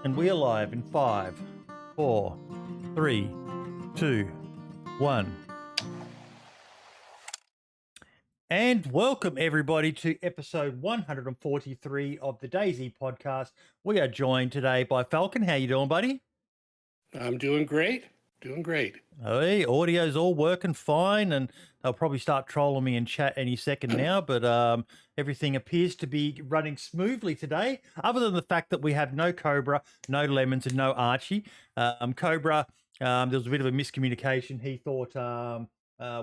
And we are live in 5, 4, 3, 2, 1. And welcome everybody to episode 143 of the DayZ Podcast. We are joined today by Falcon. How you doing, buddy? I'm doing great. Doing great. Hey, audio's all working fine, and they'll probably start trolling me in chat any second now, but everything appears to be running smoothly today, other than the fact that we have no Cobra, no Lemons, and no Archie. Cobra, there was a bit of a miscommunication. He thought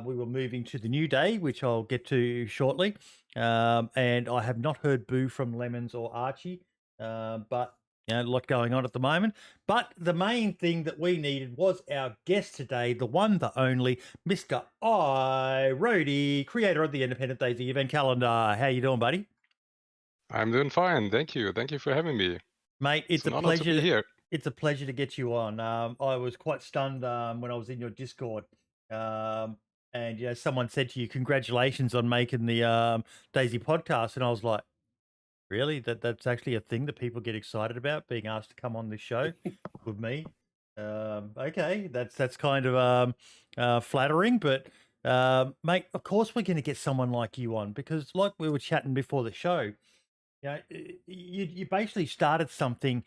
we were moving to the new day, which I'll get to shortly, and I have not heard boo from Lemons or Archie, but a lot going on at the moment. But the main thing that we needed was our guest today, the one, the only, Mr. iRoadie, creator of the independent DayZ Event Calendar. How you doing, buddy? I'm doing fine. Thank you. Thank you for having me. Mate, it's an a honor pleasure to be here. It's a pleasure to get you on. I was quite stunned when I was in your Discord. And someone said to you, congratulations on making the DayZ Podcast. And I was like, really? That's actually a thing that people get excited about, being asked to come on this show with me? Okay, that's kind of flattering, but mate, of course we're going to get someone like you on, because like we were chatting before the show, you basically started something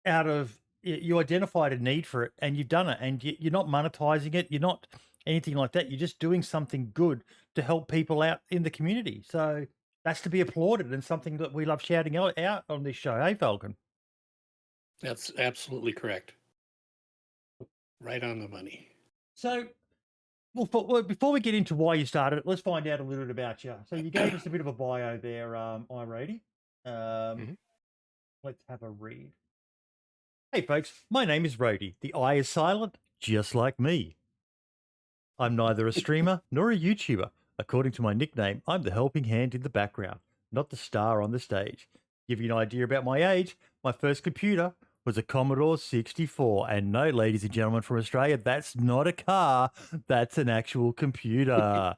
out of, you identified a need for it and you've done it, and you're not monetizing it, you're not anything like that, you're just doing something good to help people out in the community. So that's to be applauded, and something that we love shouting out on this show. Hey, Falcon? That's absolutely correct. Right on the money. So, well, before we get into why you started it, let's find out a little bit about you. So you gave us a bit of a bio there, iRoadie. Let's have a read. Hey, folks, my name is Roadie. The I is silent, just like me. I'm neither a streamer nor a YouTuber. According to my nickname, I'm the helping hand in the background, not the star on the stage. Give you an idea about my age, my first computer was a Commodore 64. And no, ladies and gentlemen from Australia, that's not a car, that's an actual computer.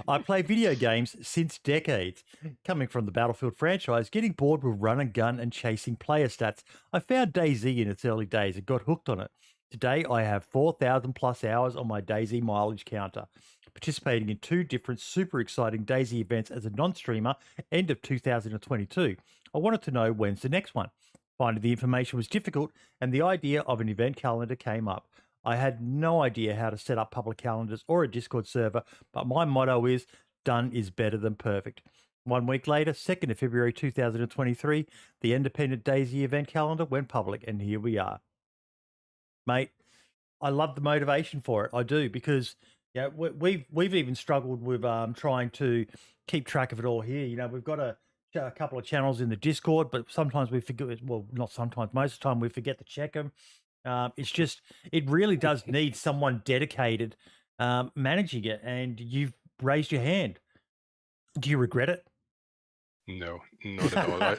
I play video games since decades. Coming from the Battlefield franchise, getting bored with run and gun and chasing player stats, I found DayZ in its early days and got hooked on it. Today, I have 4,000 plus hours on my DayZ mileage counter, participating in 2 different super exciting DayZ events as a non-streamer end of 2022. I wanted to know when's the next one. Finding the information was difficult, and the idea of an event calendar came up. I had no idea how to set up public calendars or a Discord server, but my motto is, done is better than perfect. 1 week later, 2nd of February 2023, the independent DayZ event calendar went public, and here we are. Mate, I love the motivation for it. I do, because we've even struggled with trying to keep track of it all here. We've got a couple of channels in the Discord, but sometimes we forget. Well, not sometimes. Most of the time, we forget to check them. It really does need someone dedicated managing it, and you've raised your hand. Do you regret it? No, not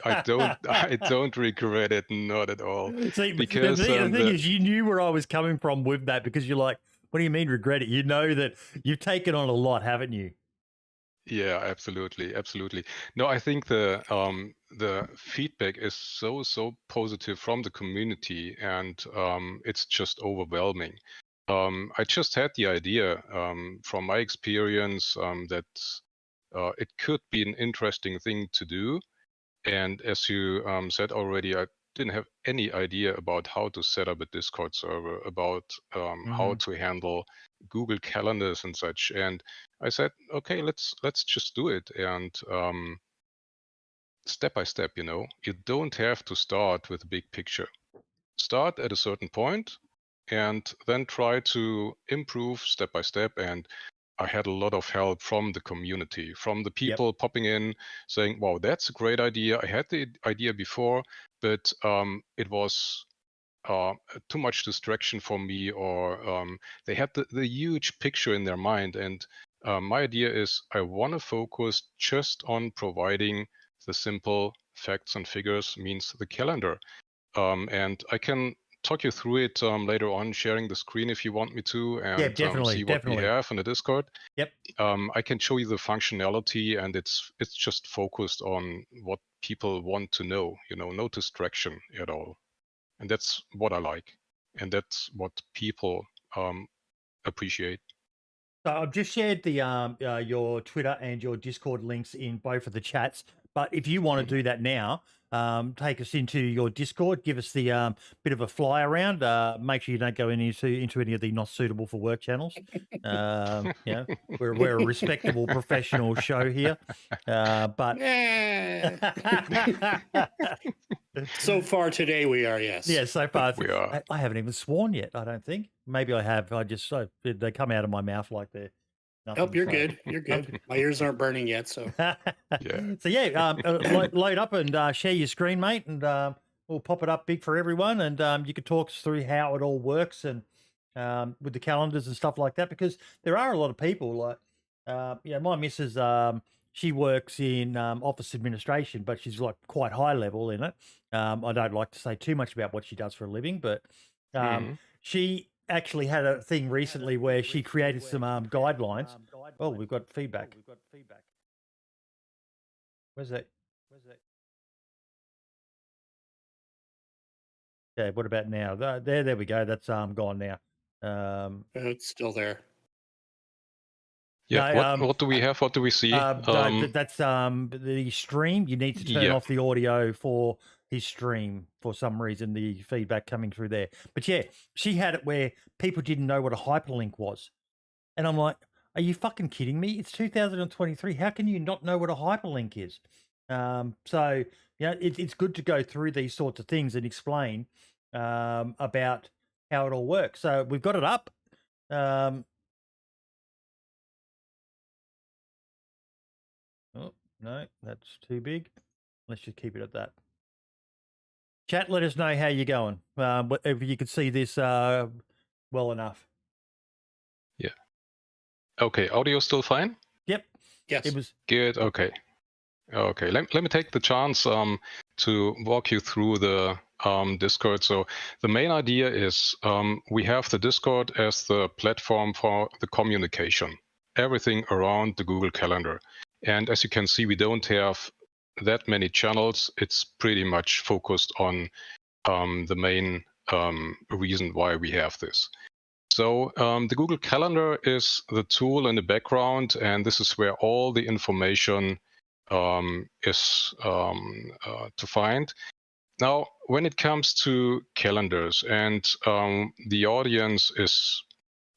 at all. I don't regret it, not at all. See, Because the thing is, you knew where I was coming from with that, because you're like, what do you mean regret it? You know that you've taken on a lot, haven't you? yeah, absolutely, absolutely. No, I think the feedback is so positive from the community, and it's just overwhelming. I just had the idea from my experience that it could be an interesting thing to do. And as you said already, I didn't have any idea about how to set up a Discord server, about how to handle Google calendars and such. And I said, okay, let's just do it. And step by step, you don't have to start with a big picture. Start at a certain point and then try to improve step by step. And I had a lot of help from the community, from the people popping in saying, wow, that's a great idea. I had the idea before, but it was too much distraction for me, or they had the huge picture in their mind. And my idea is I want to focus just on providing the simple facts and figures, means the calendar. And I can talk you through it later on, sharing the screen if you want me to, and Yeah, definitely, see what we have in the Discord. Yep. I can show you the functionality, and it's just focused on what people want to know. No distraction at all, and that's what I like, and that's what people appreciate. So I've just shared the your Twitter and your Discord links in both of the chats. But if you want to do that now, take us into your Discord, give us the bit of a fly around. Make sure you don't go into any of the not suitable for work channels. We're a respectable professional show here. But so far today we are, yes. Yeah, so far We are. I haven't even sworn yet. I don't think. Maybe I have. They come out of my mouth like they're nothing. Oh, you're good. You're good. My ears aren't burning yet, so. Yeah. So yeah, load up and share your screen, mate, and we'll pop it up big for everyone, and you can talk us through how it all works and with the calendars and stuff like that, because there are a lot of people like, my missus, she works in office administration, but she's like quite high level in it. I don't like to say too much about what she does for a living, but she actually had a thing recently where she created some guidelines. Oh, we've got feedback. Where's that? Yeah, what about now? There we go. That's gone now. It's still there. Yeah. No, what do we have? What do we see? That's the stream. You need to turn off the audio for his stream for some reason. The feedback coming through there. But yeah, she had it where people didn't know what a hyperlink was, and I'm like, are you fucking kidding me? It's 2023. How can you not know what a hyperlink is? So yeah, it's good to go through these sorts of things and explain about how it all works. So we've got it up. Oh, no, that's too big. Let's just keep it at that. Chat, let us know how you're going. If you could see this well enough. Yeah. Okay, audio still fine? Yep. Yes. It was good. Okay. Let me take the chance to walk you through the Discord. So the main idea is we have the Discord as the platform for the communication, everything around the Google Calendar. And as you can see, we don't have that many channels. It's pretty much focused on the main reason why we have this. So the Google Calendar is the tool in the background, and this is where all the information is to find. Now, when it comes to calendars, and the audience is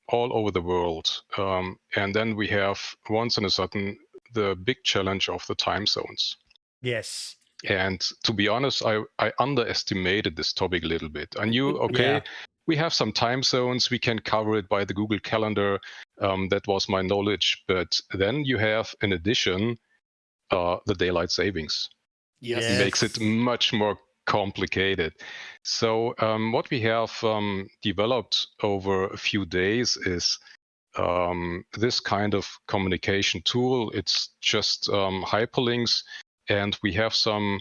all over the world, and then we have once in a sudden the big challenge of the time zones. Yes. And to be honest, I underestimated this topic a little bit. I knew, okay, we have some time zones, we can cover it by the Google Calendar. That was my knowledge. But then you have, in addition, the daylight savings. Yes. It makes it much more complicated. So what we have developed over a few days is this kind of communication tool. It's just hyperlinks, and we have some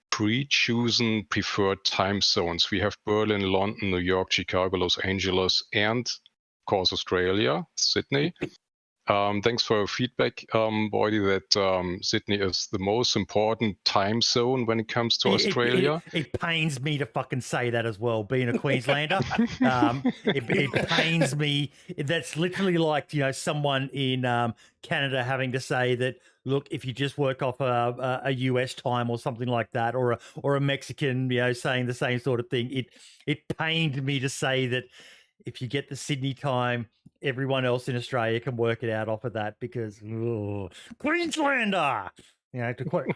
pre-chosen preferred time zones. We have Berlin, London, New York, Chicago, Los Angeles, and of course Australia, Sydney. Thanks for your feedback, Boydie, that Sydney is the most important time zone when it comes to Australia. It pains me to fucking say that as well, being a Queenslander. It pains me. That's literally like, someone in Canada having to say that, look, if you just work off a US time or something like that, or a Mexican, saying the same sort of thing. It pained me to say that if you get the Sydney time, everyone else in Australia can work it out off of that, because Queenslander, to quote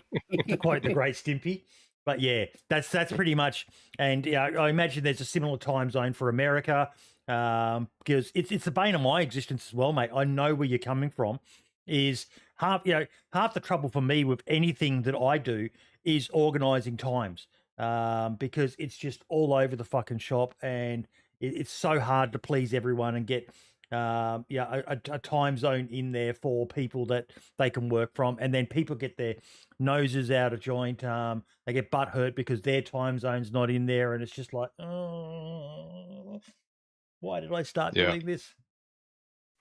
the great Stimpy. But yeah, that's pretty much. And I imagine there's a similar time zone for America, because it's the bane of my existence as well, mate. I know where you're coming from. Is half the trouble for me with anything that I do is organizing times, because it's just all over the fucking shop, and it's so hard to please everyone and get a time zone in there for people that they can work from, and then people get their noses out of joint. They get butt hurt because their time zone's not in there, and it's just like, oh, why did I start doing this?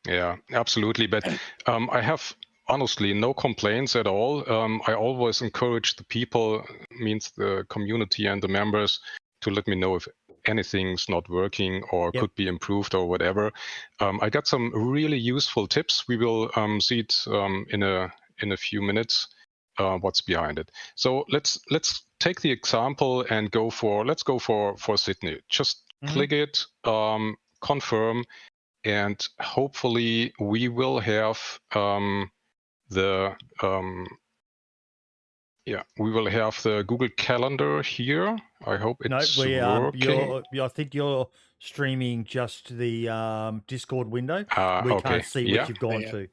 Yeah, absolutely. But I have honestly no complaints at all. I always encourage the people, means the community and the members, to let me know if anything's not working or could be improved or whatever. I got some really useful tips. We will see it in a few minutes. What's behind it? So let's take the example and let's go for Sydney. Just click it, confirm. And hopefully we will have the Google Calendar here. I hope it's working. I think you're streaming just the Discord window. We can't see what you've gone to.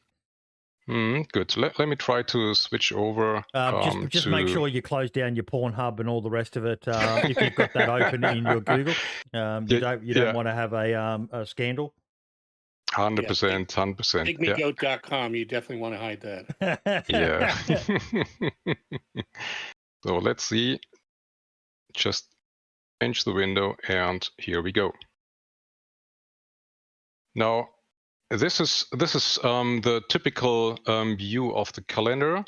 Good. Let me try to switch over. Just make sure you close down your Pornhub and all the rest of it. If you've got that open in your Google, you don't want to have a scandal. 100%. Pygmygoat.com. You definitely want to hide that. Yeah. So let's see. Just change the window, and here we go. Now, this is the typical view of the calendar.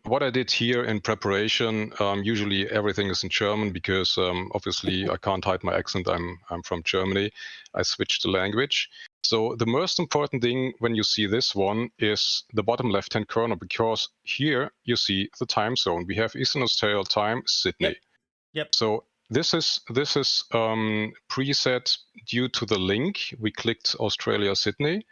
What I did here in preparation, usually everything is in German because obviously I can't hide my accent. I'm from Germany. I switched the language. So the most important thing when you see this one is the bottom left-hand corner, because here you see the time zone. We have Eastern Australia time, Sydney. Yep. So this is preset due to the link. We clicked Australia, Sydney,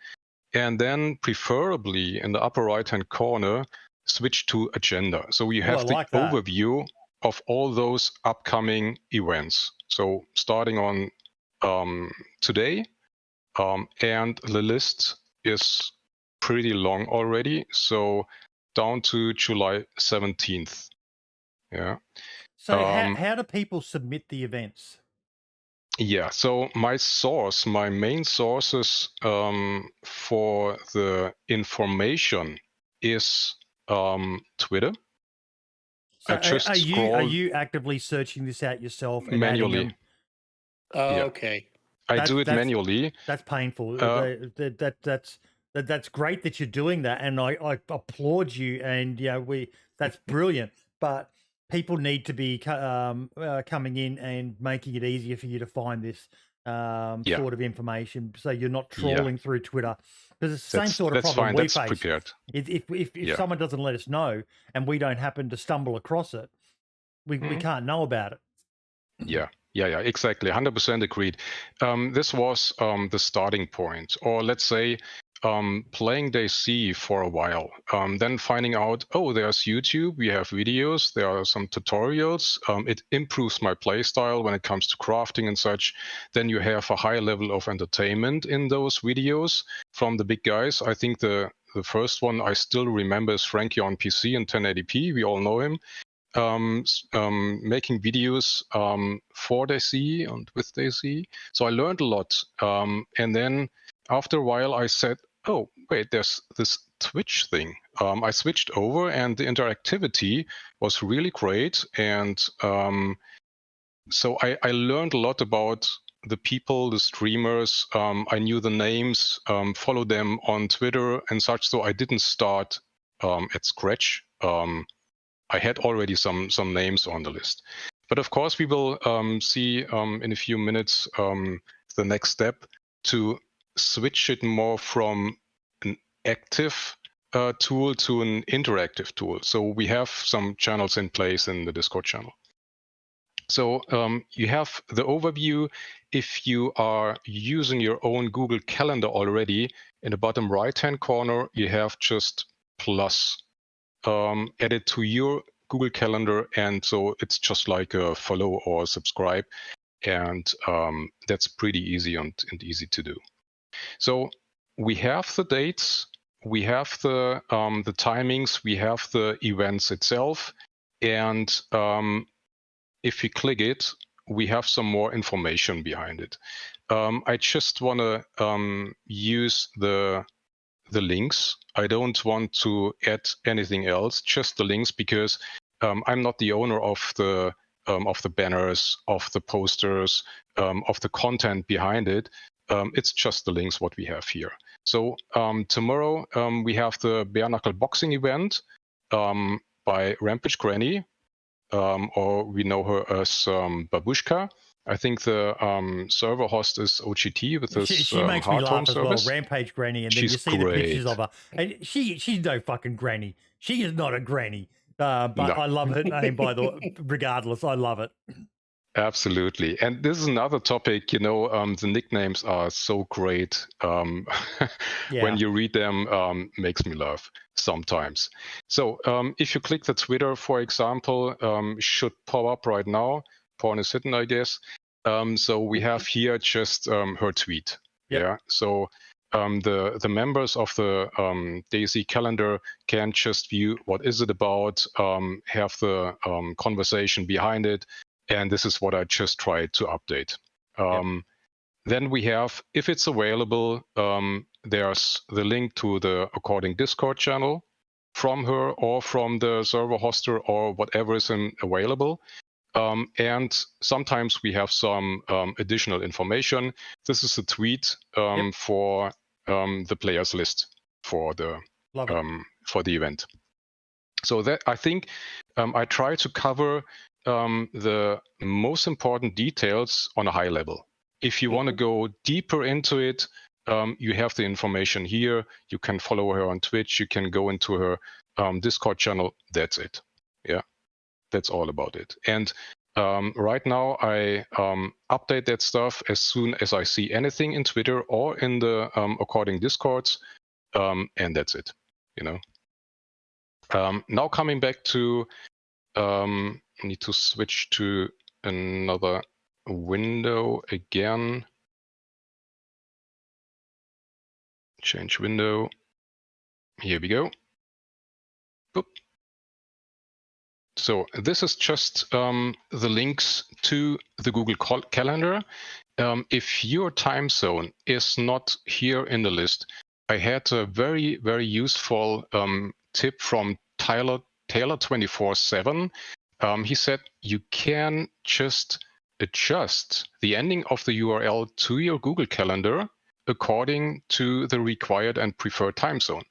and then preferably in the upper right-hand corner, switch to agenda. So we have overview of all those upcoming events. So starting on today, and the list is pretty long already. So down to July 17th. Yeah. So how do people submit the events? Yeah, so my main sources for the information is Twitter. So are you actively searching this out yourself and manually? Okay. I do it manually. That's painful. That's great that you're doing that, and I applaud you. And that's brilliant. But people need to be coming in and making it easier for you to find this sort of information, so you're not trawling through Twitter. Because it's the same sort of problem we face. If someone doesn't let us know and we don't happen to stumble across it, we can't know about it. Yeah, exactly. 100% agreed. This was the starting point. Or let's say playing DayZ for a while, then finding out, oh, there's YouTube, we have videos, there are some tutorials, it improves my play style when it comes to crafting and such. Then you have a high level of entertainment in those videos from the big guys. I think the first one I still remember is Frankie on PC in 1080p. We all know him. Making videos for DayZ and with DayZ. So I learned a lot. And then after a while I said, oh, wait, there's this Twitch thing. I switched over and the interactivity was really great. And so I learned a lot about the people, the streamers. I knew the names, followed them on Twitter and such. So I didn't start at scratch. I had already some names on the list. But of course, we will see in a few minutes the next step to switch it more from an active tool to an interactive tool. So we have some channels in place in the Discord channel. So you have the overview. If you are using your own Google Calendar already, in the bottom right-hand corner, you have just plus added to your Google Calendar. And so it's just like a follow or subscribe. And that's pretty easy and easy to do. So we have the dates, we have the timings, we have the events itself. And if you click it, we have some more information behind it. I just want to use the links. I don't want to add anything else, just the links, because I'm not the owner of the banners, of the posters, of the content behind it. It's just the links what we have here. So tomorrow we have the bare knuckle boxing event by Rampage Granny, or we know her as Babushka. I think the server host is OGT with this she makes me Heart Home laugh as service. well, Rampage Granny, and then She's you see great. the pictures of her, and she's no fucking granny. She is not a granny, but No. I love her name. Regardless, I love it. Absolutely. And this is another topic, the nicknames are so great. When you read them, makes me laugh sometimes. So if you click the Twitter, for example, should pop up right now. Porn is hidden, I guess. So we have here just her tweet. Yep. Yeah. So the members of the DayZ calendar can just view what is it about, have the conversation behind it. And this is what I just tried to update. Then we have, if it's available, there's the link to the according Discord channel from her or from the server hoster or whatever is available. And sometimes we have some additional information. This is a tweet for the players list for the event. So that I think I try to cover the most important details on a high level. If you want to go deeper into it, you have the information here. You can follow her on Twitch. You can go into her Discord channel. That's it. Yeah, that's all about it. And right now, I update that stuff as soon as I see anything in Twitter or in the according Discords, and that's it. Now coming back to, I need to switch to another window again. Change window. Here we go. Boop. So this is just the links to the Google Calendar. If your time zone is not here in the list, I had a very, very useful tip from Taylor 24/7. He said you can just adjust the ending of the URL to your Google Calendar according to the required and preferred time zone.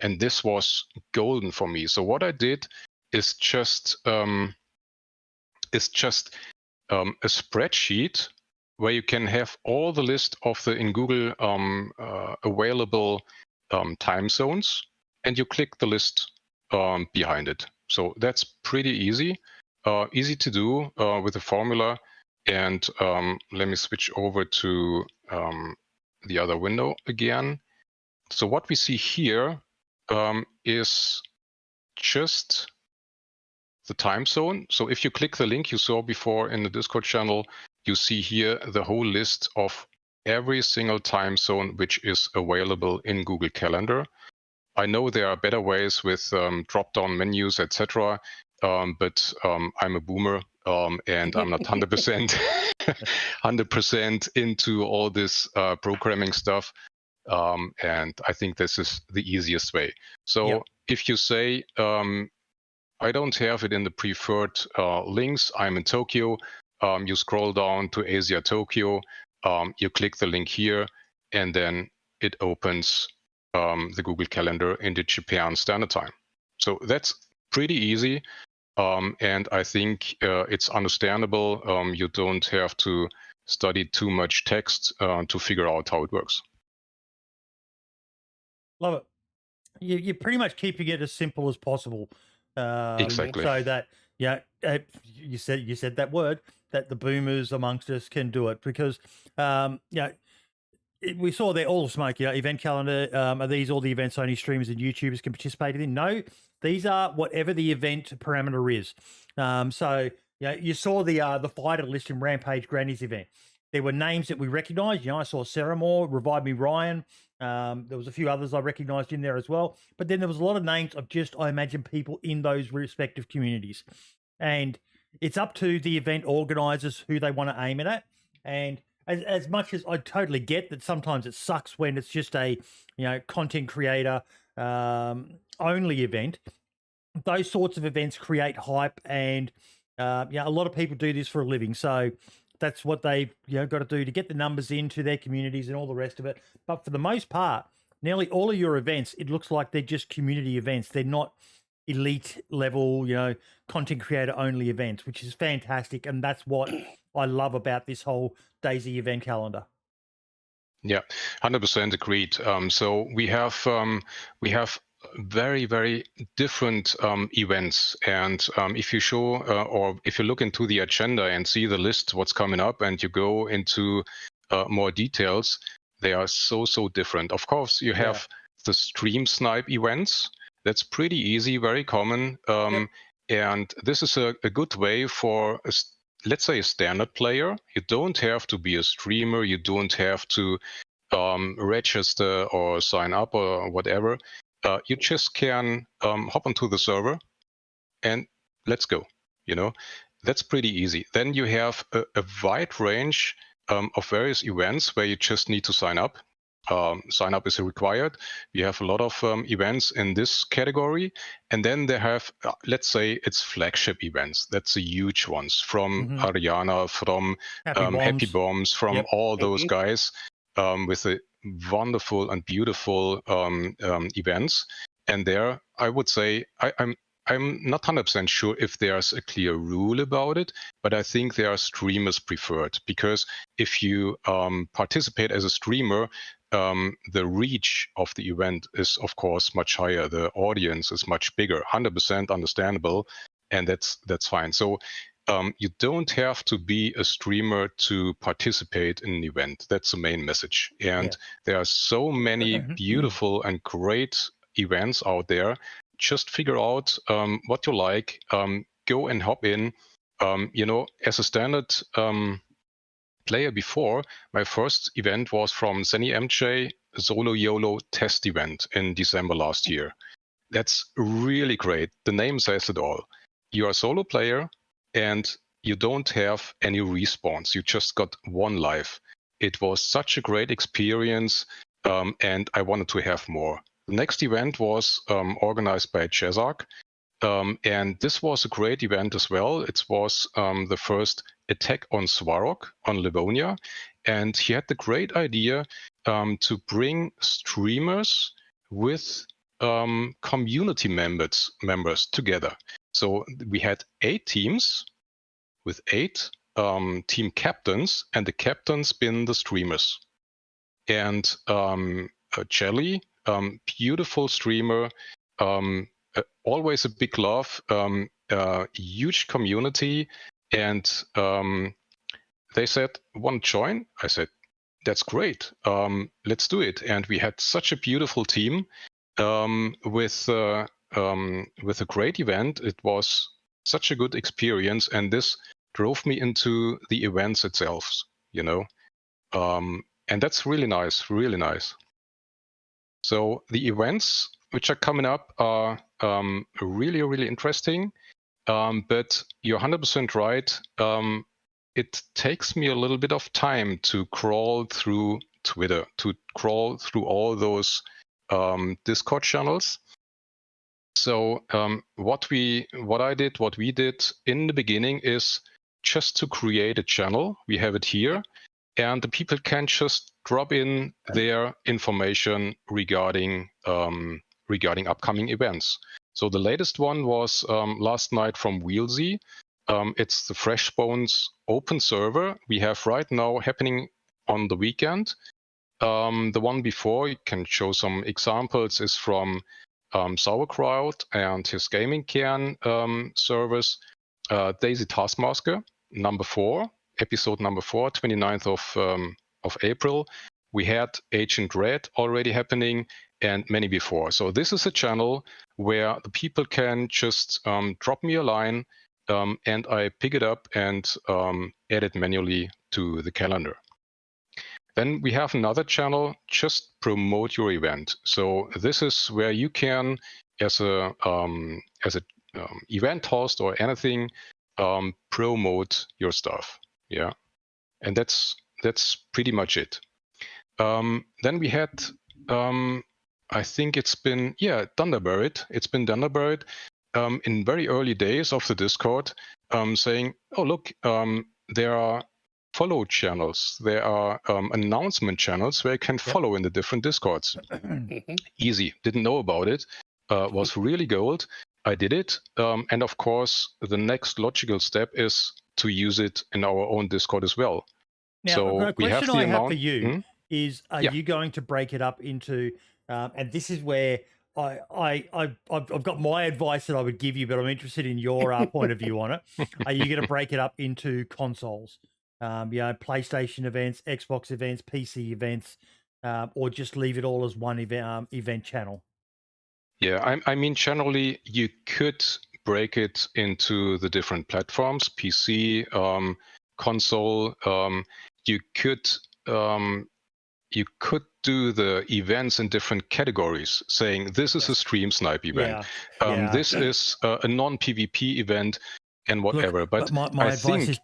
And this was golden for me. So what I did is just a spreadsheet where you can have all the list of the in Google available time zones, and you click the list behind it. So that's pretty easy to do with a formula. And let me switch over to the other window again. So what we see here is just the time zone. So if you click the link you saw before in the Discord channel, you see here the whole list of every single time zone which is available in Google Calendar. I know there are better ways with drop-down menus, etc. But I'm a boomer and I'm not 100% into all this programming stuff. And I think this is the easiest way. So if you say, I don't have it in the preferred links, I'm in Tokyo, you scroll down to Asia Tokyo, you click the link here, and then it opens the Google Calendar in the Japan Standard Time. So that's pretty easy. And I think it's understandable. You don't have to study too much text to figure out how it works. Love it. You're pretty much keeping it as simple as possible. Exactly. So that, you said that word, that the boomers amongst us can do it, because, we saw there all smoke, event calendar. Are these all the events only streamers and YouTubers can participate in? No, these are whatever the event parameter is. So you saw the fighter list in Rampage Granny's event. There were names that we recognized. I saw Sarah Moore, Revive Me Ryan. There was a few others I recognized in there as well. But then there was a lot of names of just, I imagine, people in those respective communities. And it's up to the event organizers who they want to aim it at. And as much as I totally get that sometimes it sucks when it's just a content creator only event, those sorts of events create hype, and a lot of people do this for a living. So that's what they've got to do to get the numbers into their communities and all the rest of it. But for the most part, nearly all of your events, it looks like they're just community events. They're not elite level, content creator only events, which is fantastic. And that's what I love about this whole DayZ event calendar. Yeah, 100% agreed. So we have very, very different events. And if you show or if you look into the agenda and see the list, what's coming up, and you go into more details, they are so different. Of course, you have the stream snipe events. That's pretty easy, very common. And this is a good way for, let's say, a standard player. You don't have to be a streamer. You don't have to register or sign up or whatever. You just can hop onto the server and let's go. That's pretty easy. Then you have a wide range of various events where you just need to sign up. Sign up is required. We have a lot of events in this category. And then they have, let's say, it's flagship events. That's the huge ones from Ariana, from Happy Bombs, from all those guys with the wonderful and beautiful events. And there, I would say, I'm not 100% sure if there's a clear rule about it, but I think there are streamers preferred, because if you participate as a streamer, the reach of the event is, of course, much higher. The audience is much bigger, 100% understandable, and that's fine. So you don't have to be a streamer to participate in an event. That's the main message. And there are so many beautiful and great events out there. Just figure out what you like. Go and hop in. As a standard player before, my first event was from Zenny MJ Solo YOLO test event in December last year. That's really great. The name says it all. You're a solo player and you don't have any respawns. You just got one life. It was such a great experience, and I wanted to have more. The next event was organized by Chezark, and this was a great event as well. It was the first attack on Svarog on Livonia, and he had the great idea to bring streamers with community members together. So we had 8 teams with 8 team captains, and the captains been the streamers. And Jelly, beautiful streamer, always a big love, huge community, and they said, "Want to join?" I said, "That's great. Let's do it." And we had such a beautiful team with a great event. It was such a good experience, and this drove me into the events itself. And that's really nice, really nice. So the events which are coming up are really, really interesting. But you're 100% right. It takes me a little bit of time to crawl through Twitter, to crawl through all those Discord channels. So what we did in the beginning is just to create a channel. We have it here, and the people can just drop in their information regarding upcoming events. So the latest one was last night from Wheelsy. It's the Fresh Bones open server we have right now happening on the weekend. The one before, you can show some examples, is from Sauerkraut and his Gaming Cairn service. DayZ Taskmaster, episode number 4, 29th of April. We had Agent Red already happening, and many before. So this is a channel where the people can just drop me a line, and I pick it up and add it manually to the calendar. Then we have another channel, just promote your event. So this is where you can, as a event host or anything, promote your stuff. Yeah, and that's pretty much it. Then we had, I think it's been Thunderbird. It's been Thunderbird in very early days of the Discord, saying, "Oh look, there are follow channels. There are announcement channels where you can follow in the different Discords." Easy. Didn't know about it. Was really gold. I did it. And of course, the next logical step is to use it in our own Discord as well. Now, So the we have question the I have for amount. you is: are you going to break it up into? And this is where I've got my advice that I would give you, but I'm interested in your point of view on it. Are you going to break it up into consoles? PlayStation events, Xbox events, PC events, or just leave it all as one event channel? Yeah, I mean, generally, you could break it into the different platforms, PC, console. You could do the events in different categories, saying this is a stream snipe event, this is a non-PvP event, and whatever. Look, but my advice is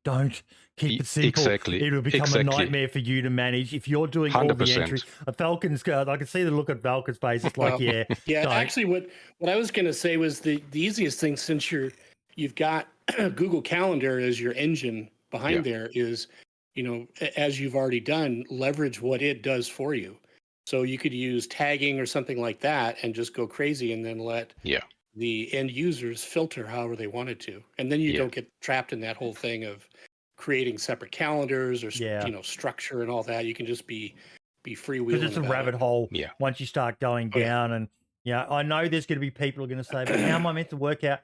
don't keep it simple. Exactly. It'll become a nightmare for you to manage if you're doing 100%. All the entries. Falcon's, I can see the look at Falcon's face. It's like, yeah. Don't. Actually, what I was going to say was the easiest thing, since you've got Google Calendar as your engine behind there, is, as you've already done, leverage what it does for you. So you could use tagging or something like that and just go crazy, and then let the end users filter however they wanted to. And then you don't get trapped in that whole thing of creating separate calendars or structure and all that. You can just be freewheeling. Because it's a rabbit hole once you start going down. And I know there's going to be people who are going to say, but how am I meant to work out?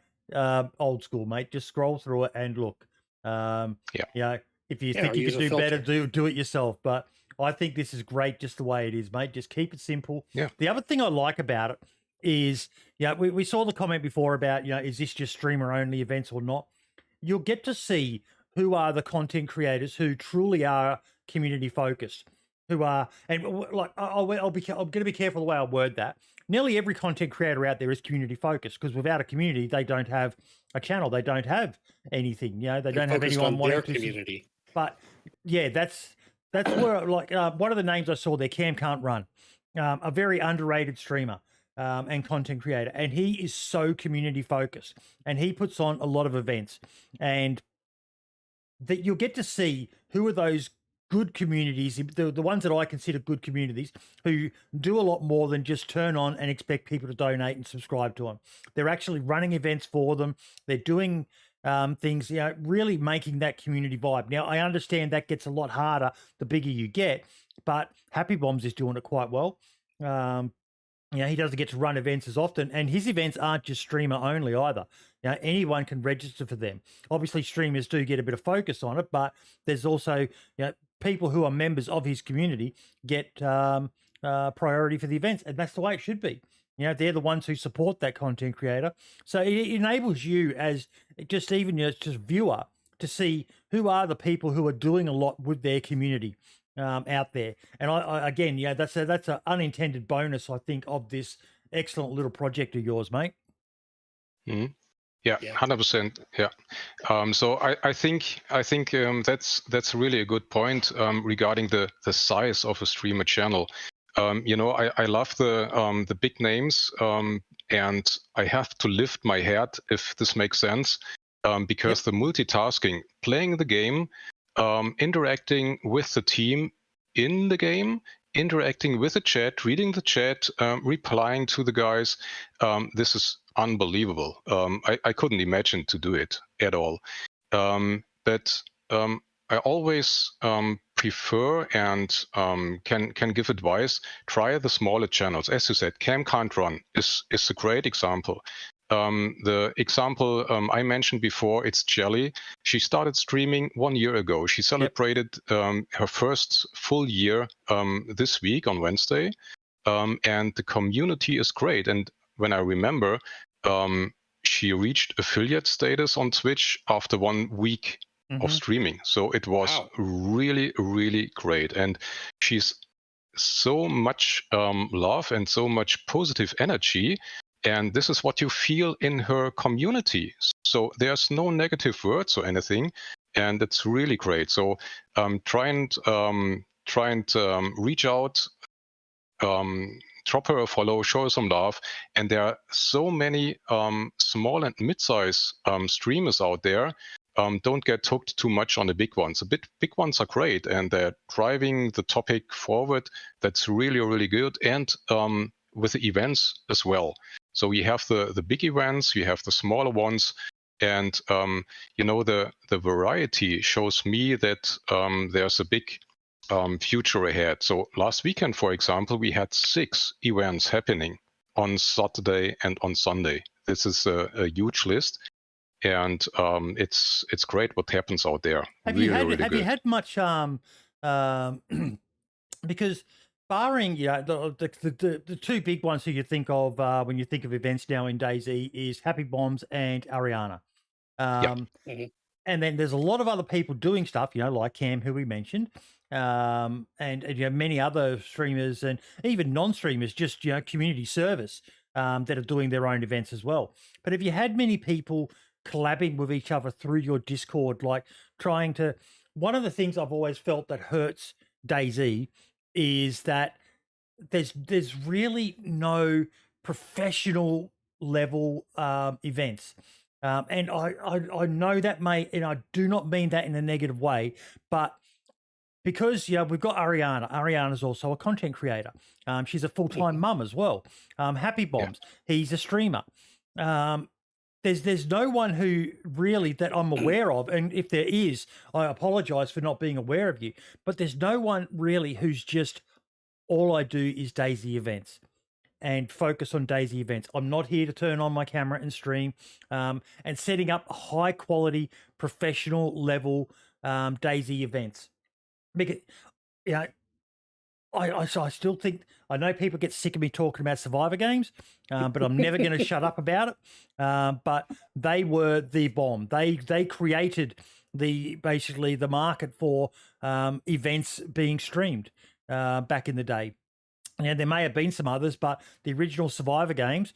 Old school, mate. Just scroll through it and look. If you think you can do better, do it yourself. But I think this is great just the way it is, mate. Just keep it simple. Yeah. The other thing I like about it is, we saw the comment before about, is this just streamer only events or not? You'll get to see who are the content creators who truly are community focused, who are, and like, I'm going to be careful the way I word that. Nearly every content creator out there is community focused, because without a community, they don't have a channel. They don't have anything, they don't have anyone wanting to community. But that's where, like, one of the names I saw there, Cam Can't Run, a very underrated streamer. And content creator, and he is so community focused, and he puts on a lot of events, and that you'll get to see who are those good communities, the ones that I consider good communities, who do a lot more than just turn on and expect people to donate and subscribe to them. They're actually running events for them. They're doing things, really making that community vibe. Now, I understand that gets a lot harder the bigger you get, but Happy Bombs is doing it quite well. He doesn't get to run events as often, and his events aren't just streamer only either. Anyone can register for them. Obviously, streamers do get a bit of focus on it, but there's also, people who are members of his community get priority for the events, and that's the way it should be. They're the ones who support that content creator. So it enables you as just viewer to see who are the people who are doing a lot with their community out there. And I again, that's an unintended bonus, I think, of this excellent little project of yours, mate. Mm-hmm. Yeah, 100%. Yeah. So I think that's really a good point regarding the size of a streamer channel. I love the big names, and I have to lift my head if this makes sense, because the multitasking, playing the game, interacting with the team in the game, interacting with the chat, reading the chat, replying to the guys, this is unbelievable. I couldn't imagine to do it at all. But I always prefer and can give advice, try the smaller channels. As you said, Cam Can't Run is a great example. The example I mentioned before, it's Jelly. She started streaming 1 year ago. She celebrated her first full year this week on Wednesday. And the community is great. And when I remember, she reached affiliate status on Twitch after 1 week of streaming. So it was really, really great. And she's so much love and so much positive energy. And this is what you feel in her community. So there's no negative words or anything, and it's really great. So try and reach out, drop her a follow, show her some love. And there are so many small and mid-size streamers out there. Don't get hooked too much on the big ones. The big ones are great, and they're driving the topic forward. That's really, really good. And with the events as well. So we have the big events, we have the smaller ones, and the variety shows me that there's a big future ahead. So last weekend, for example, we had 6 events happening on Saturday and on Sunday. This is a huge list, and it's great what happens out there. Have really, you had really have good. you had much because barring the two big ones who you think of when you think of events now in DayZ is Happy Bombs and Ariana. And then there's a lot of other people doing stuff, like Cam, who we mentioned, and many other streamers and even non-streamers, just community service that are doing their own events as well. But have you had many people collabing with each other through your Discord, like trying to? One of the things I've always felt that hurts DayZ is that there's really no professional level events. And I know that and I do not mean that in a negative way, but because we've got Ariana. Ariana's also a content creator. She's a full-time mum as well. Happy Bombs, he's a streamer. There's no one who really that I'm aware of, and if there is, I apologize for not being aware of you, but there's no one really who's just all I do is DayZ events and focus on DayZ events. I'm not here to turn on my camera and stream, and setting up high quality, professional level DayZ events. Because I still think, I know people get sick of me talking about Survivor games, but I'm never going to shut up about it. But they were the bomb. They created basically the market for events being streamed back in the day. Now, there may have been some others, but the original Survivor games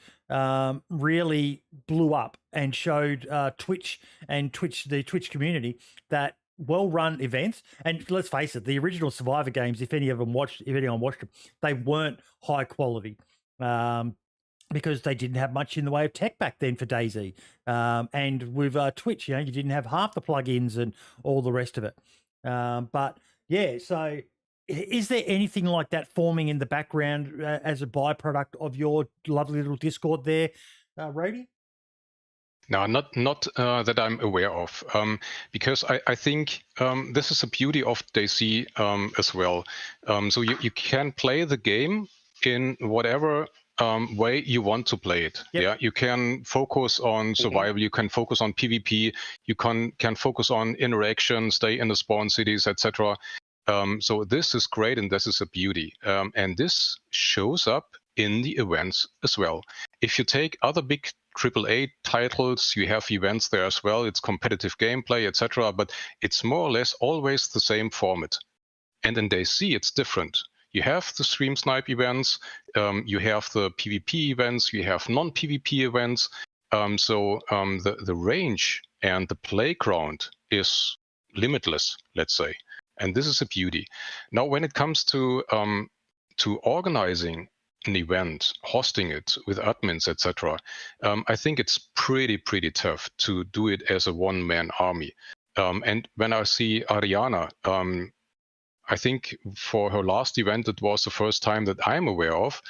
really blew up and showed Twitch and the Twitch community that well-run events. And let's face it, the original Survivor games, if anyone watched them, they weren't high quality because they didn't have much in the way of tech back then for DayZ. And with Twitch, you didn't have half the plugins and all the rest of it. But yeah, so is there anything like that forming in the background as a byproduct of your lovely little Discord there, Roadie? No, not that I'm aware of, because I think this is the beauty of DayZ as well. So you can play the game in whatever way you want to play it. Yep. Yeah, you can focus on survival, you can focus on PvP, you can focus on interaction, stay in the spawn cities, etc. So this is great, and this is a beauty, and this shows up in the events as well. If you take other big AAA titles, you have events there as well. It's competitive gameplay, etc. But it's more or less always the same format. And in DayZ, it's different. You have the stream snipe events, you have the PvP events, you have non-PvP events. So the range and the playground is limitless, let's say. And this is a beauty. Now, when it comes to organizing an event, hosting it with admins, etc., I think it's pretty tough to do it as a one-man army. And when I see Ariana, I think for her last event, it was the first time that I'm aware of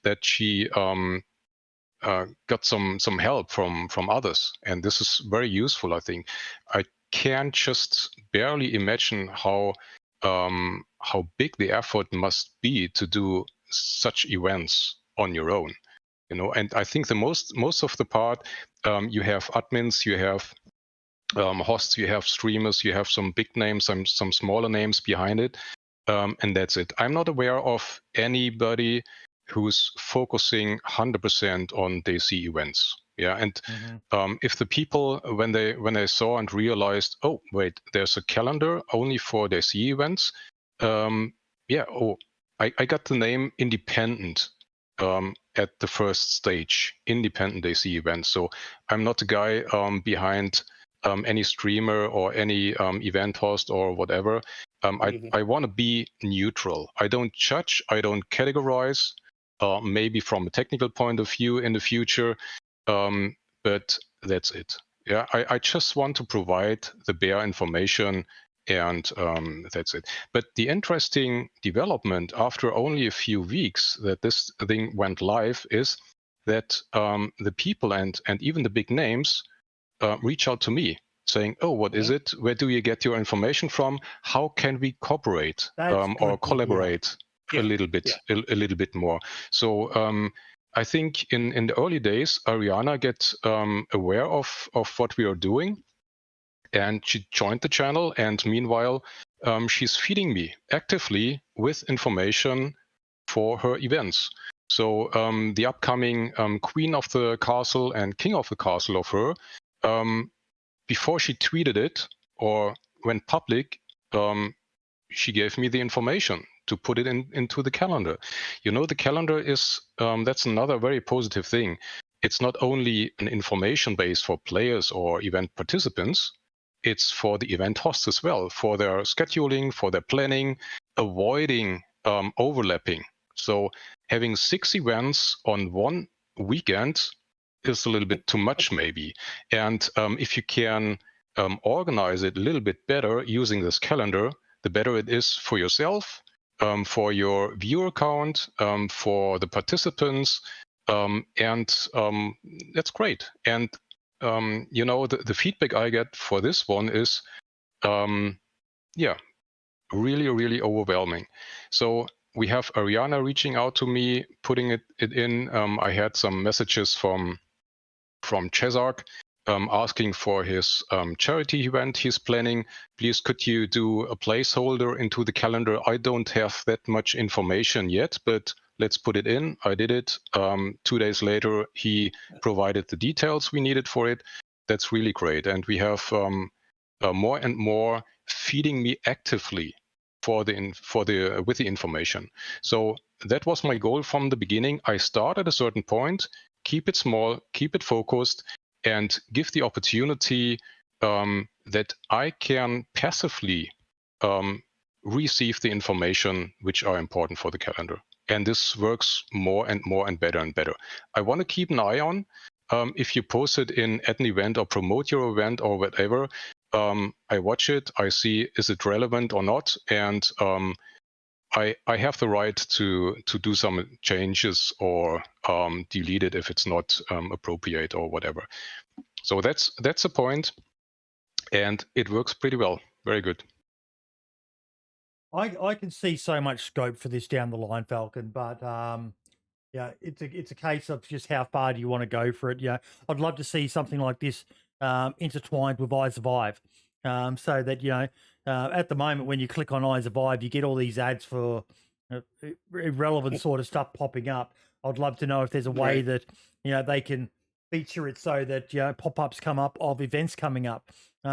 that she got some help from others, and this is very useful. I think I can just barely imagine how big the effort must be to do such events on your own, and I think the most of the part, you have admins, you have hosts, you have streamers, you have some big names, some smaller names behind it, and that's it. I'm not aware of anybody who's focusing 100% on DayZ events. Yeah, and if the people, when they saw and realized, oh wait, there's a calendar only for DayZ events, I got the name independent, at the first stage, independent DayZ events. So I'm not the guy behind any streamer or any event host or whatever. I want to be neutral. I don't judge. I don't categorize. Maybe from a technical point of view in the future, but that's it. Yeah, I just want to provide the bare information, and that's it. But the interesting development after only a few weeks that this thing went live is that the people and even the big names reach out to me saying, "Oh, what is it? Where do you get your information from? How can we cooperate or collaborate a little bit more?" So I think in the early days, Ariana gets aware of what we are doing, and she joined the channel. And meanwhile, she's feeding me actively with information for her events. So the upcoming Queen of the Castle and King of the Castle of her, before she tweeted it or went public, she gave me the information to put it into the calendar. You know, the calendar is, that's another very positive thing. It's not only an information base for players or event participants, it's for the event hosts as well, for their scheduling, for their planning, avoiding overlapping. So having 6 events on one weekend is a little bit too much maybe. And if you can organize it a little bit better using this calendar, the better it is for yourself, for your viewer count, for the participants, and that's great. And you know, the feedback I get for this one is, really, really overwhelming. So we have Ariana reaching out to me, putting it in. I had some messages from Chezark asking for his charity event he's planning. Please, could you do a placeholder into the calendar? I don't have that much information yet, but let's put it in. I did it. 2 days later, he provided the details we needed for it. That's really great. And we have more and more feeding me actively with the information. So that was my goal from the beginning. I start at a certain point, keep it small, keep it focused, and give the opportunity that I can passively receive the information which are important for the calendar. And this works more and more and better and better. I want to keep an eye on if you post it at an event or promote your event or whatever. I watch it, I see, is it relevant or not? And I have the right to do some changes or delete it if it's not appropriate or whatever. So that's the point, and it works pretty well. Very good. I can see so much scope for this down the line, Falcon, but yeah, it's a case of just how far do you want to go for it. Yeah, I'd love to see something like this intertwined with iSurvive, so that, you know, at the moment when you click on iSurvive, you get all these ads for irrelevant sort of stuff popping up. I'd love to know if there's a way that, you know, they can feature it so that, you know, pop-ups come up of events coming up.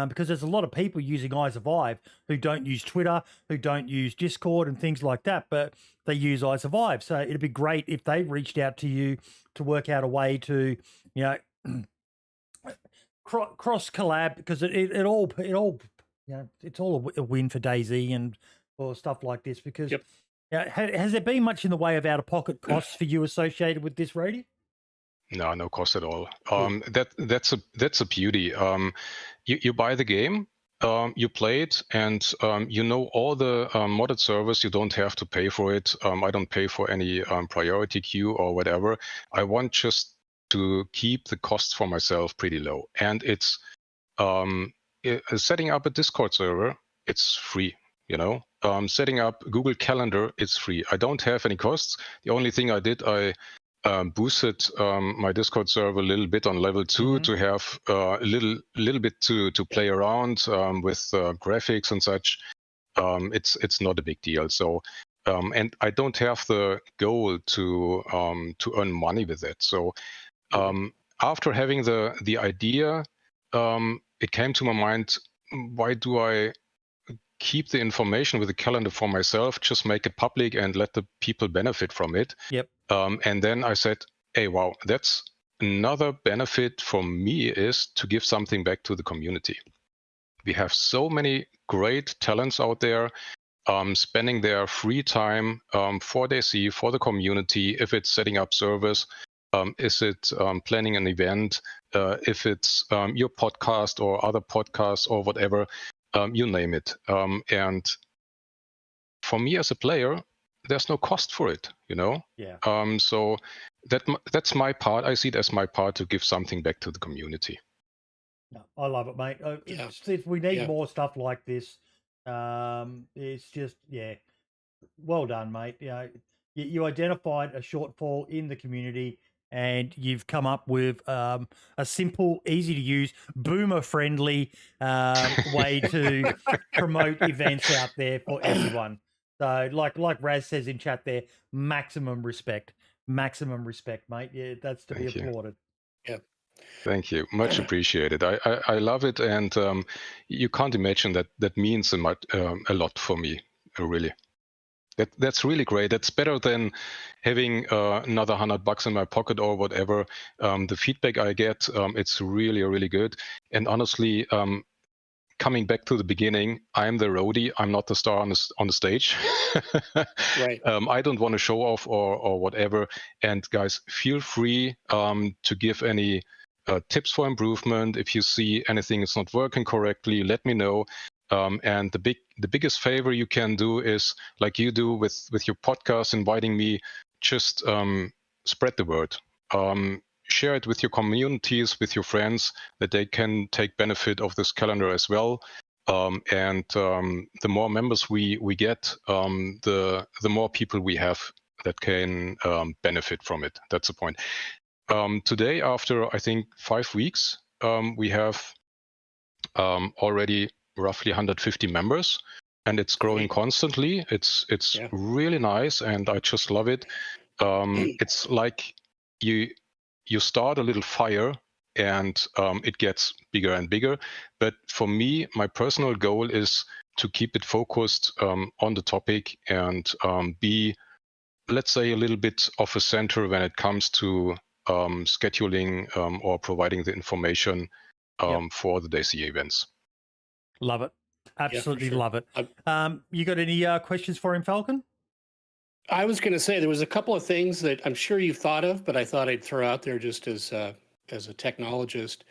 Because there's a lot of people using iSurvive who don't use Twitter, who don't use Discord and things like that, but they use iSurvive. So it'd be great if they reached out to you to work out a way to, you know, cross collab, because it all, you know, it's all a win for DayZ and for stuff like this. Because has there been much in the way of out-of-pocket costs for you associated with this, Roadie? No cost at all. That's a beauty. You buy the game, you play it, and you know all the modded servers. You don't have to pay for it. I don't pay for any priority queue or whatever. I want just to keep the costs for myself pretty low. And it's setting up a Discord server. It's free. You know, setting up Google Calendar, it's free. I don't have any costs. The only thing I did, I boosted my Discord server a little bit on level 2 to have a little bit to play around with graphics and such. It's not a big deal. So and I don't have the goal to earn money with it. So after having the idea, it came to my mind, why do I keep the information with the calendar for myself, just make it public and let the people benefit from it? Yep. And then I said, hey, wow, that's another benefit for me, is to give something back to the community. We have so many great talents out there, spending their free time for DayZ, for the community. If it's setting up servers, is it planning an event, if it's your podcast or other podcasts or whatever, you name it. And for me as a player, there's no cost for it, Yeah. So that's my part. I see it as my part to give something back to the community. No, I love it, mate. Yeah. We need Yeah. more stuff like this. It's just, well done, mate. You identified a shortfall in the community, and you've come up with a simple, easy to use, boomer friendly way to promote events out there for everyone. So, like Raz says in chat there, maximum respect, mate. Yeah, that's to be applauded. Yeah. Thank you, much appreciated. I love it, and you can't imagine that means a lot for me, really. That's really great. That's better than having another $100 in my pocket or whatever. The feedback I get, it's really, really good. And honestly, coming back to the beginning, I'm the roadie. I'm not the star on the stage. Right. I don't want to show off or whatever. And guys, feel free to give any tips for improvement. If you see anything is not working correctly, let me know. And the biggest favor you can do is, like you do with your podcast, inviting me, just spread the word. Share it with your communities, with your friends, that they can take benefit of this calendar as well. And the more members we get, the more people we have that can benefit from it. That's the point. Today, after I think 5 weeks, we have already roughly 150 members, and it's growing constantly. It's really nice, and I just love it. It's like you start a little fire, and it gets bigger and bigger. But for me, my personal goal is to keep it focused on the topic and be, let's say, a little bit of a center when it comes to scheduling or providing the information for the DayZ events. Love it. Absolutely sure. love it. You got any questions for him, Falcon? I was going to say there was a couple of things that I'm sure you've thought of, but I thought I'd throw out there just as a technologist,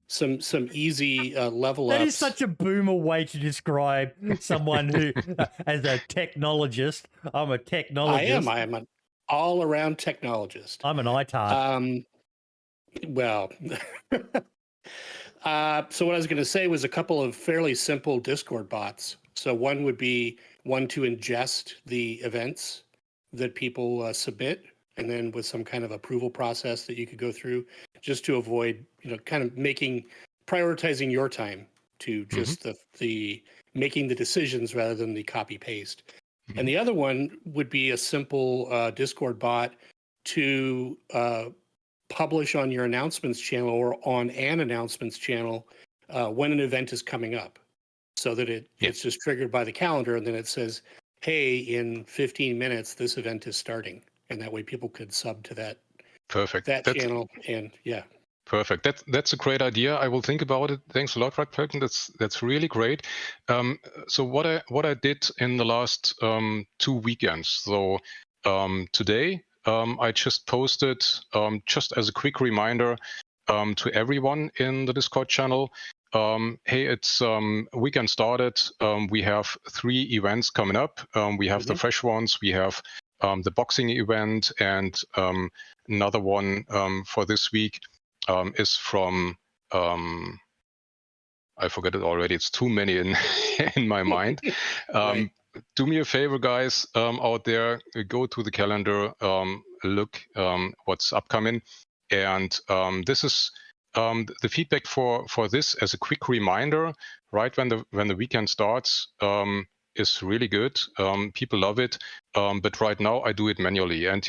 some easy level ups. That is such a boomer way to describe someone who, as a technologist. I'm a technologist. I am an all-around technologist. I'm an ITAR. Well, so what I was going to say was a couple of fairly simple Discord bots. So one would be one to ingest the events that people submit, and then with some kind of approval process that you could go through, just to avoid, kind of prioritizing your time to just the making the decisions rather than the copy paste. And the other one would be a simple Discord bot to publish on your announcements channel or on an announcements channel when an event is coming up, so that it's just triggered by the calendar, and then it says, hey, in 15 minutes, this event is starting. And that way people could sub to that channel. And Perfect. That's a great idea. I will think about it. Thanks a lot, Falcon. That's really great. So what I did in the last 2 weekends. So today I just posted, just as a quick reminder to everyone in the Discord channel, hey, it's weekend started. We have 3 events coming up. We have the fresh ones. We have the boxing event, and another one for this week is from I forget it already. It's too many in my mind. Right. Do me a favor, guys, out there. Go to the calendar, look what's upcoming, and this is. The feedback for this, as a quick reminder, right when the weekend starts, is really good. People love it, but right now I do it manually. And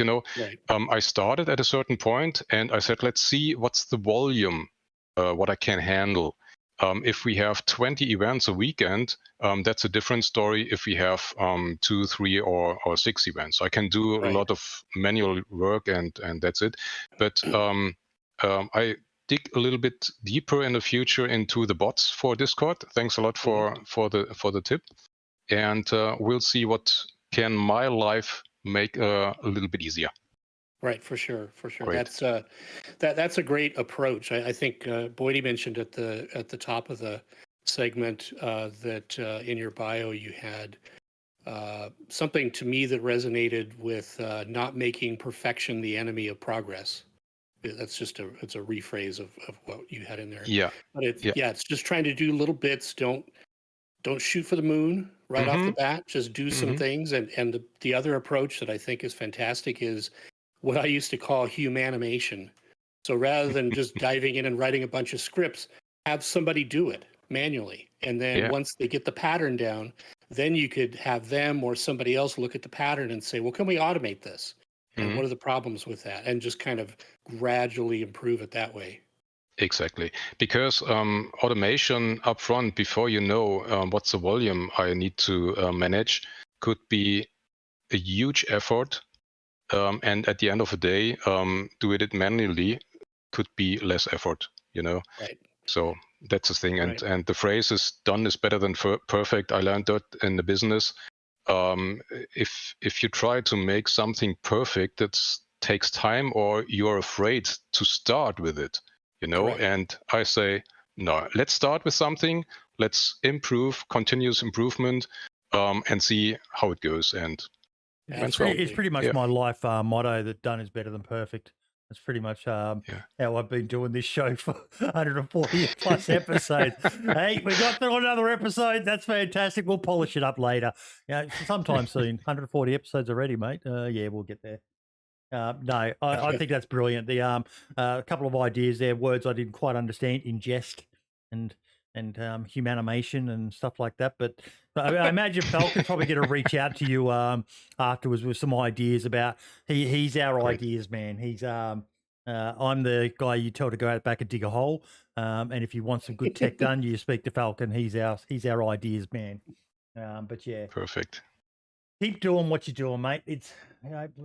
I started at a certain point, and I said, let's see what's the volume, what I can handle. If we have 20 events a weekend, that's a different story. If we have 2, 3, or 6 events, I can do a Right. lot of manual work, and that's it. But I dig a little bit deeper in the future into the bots for Discord. Thanks a lot for the tip, and we'll see what can my life make a little bit easier. Right, for sure. Great. That's a great approach. I think Boydie mentioned at the top of the segment that in your bio you had something to me that resonated with not making perfection the enemy of progress. That's just it's a rephrase of what you had in there. Yeah. But it's just trying to do little bits. Don't shoot for the moon right off the bat. Just do some things. And the other approach that I think is fantastic is what I used to call humanimation. So rather than just diving in and writing a bunch of scripts, have somebody do it manually. And then once they get the pattern down, then you could have them or somebody else look at the pattern and say, well, can we automate this? And what are the problems with that? And just kind of gradually improve it that way. Exactly. Because automation upfront, before you know what's the volume I need to manage, could be a huge effort. And at the end of the day, doing it manually could be less effort, Right. So that's the thing. Right. And the phrase is done is better than perfect. I learned that in the business. If you try to make something perfect, that takes time, or you're afraid to start with it, Correct. And I say, no, let's start with something. Let's improve, continuous improvement, and see how it goes. And it's pretty much my life motto that done is better than perfect. That's pretty much how I've been doing this show for 140 plus episodes. Hey, we got through another episode. That's fantastic. We'll polish it up later. Sometime soon. 140 episodes already, mate. We'll get there. No, I think that's brilliant. The a couple of ideas there, words I didn't quite understand: ingest and humanimation and stuff like that. But I imagine Falcon's probably going to reach out to you afterwards with some ideas about. He's our ideas man. He's I'm the guy you tell to go out back and dig a hole. And if you want some good tech done, you speak to Falcon. He's our ideas man. But yeah, perfect. Keep doing what you're doing, mate. It's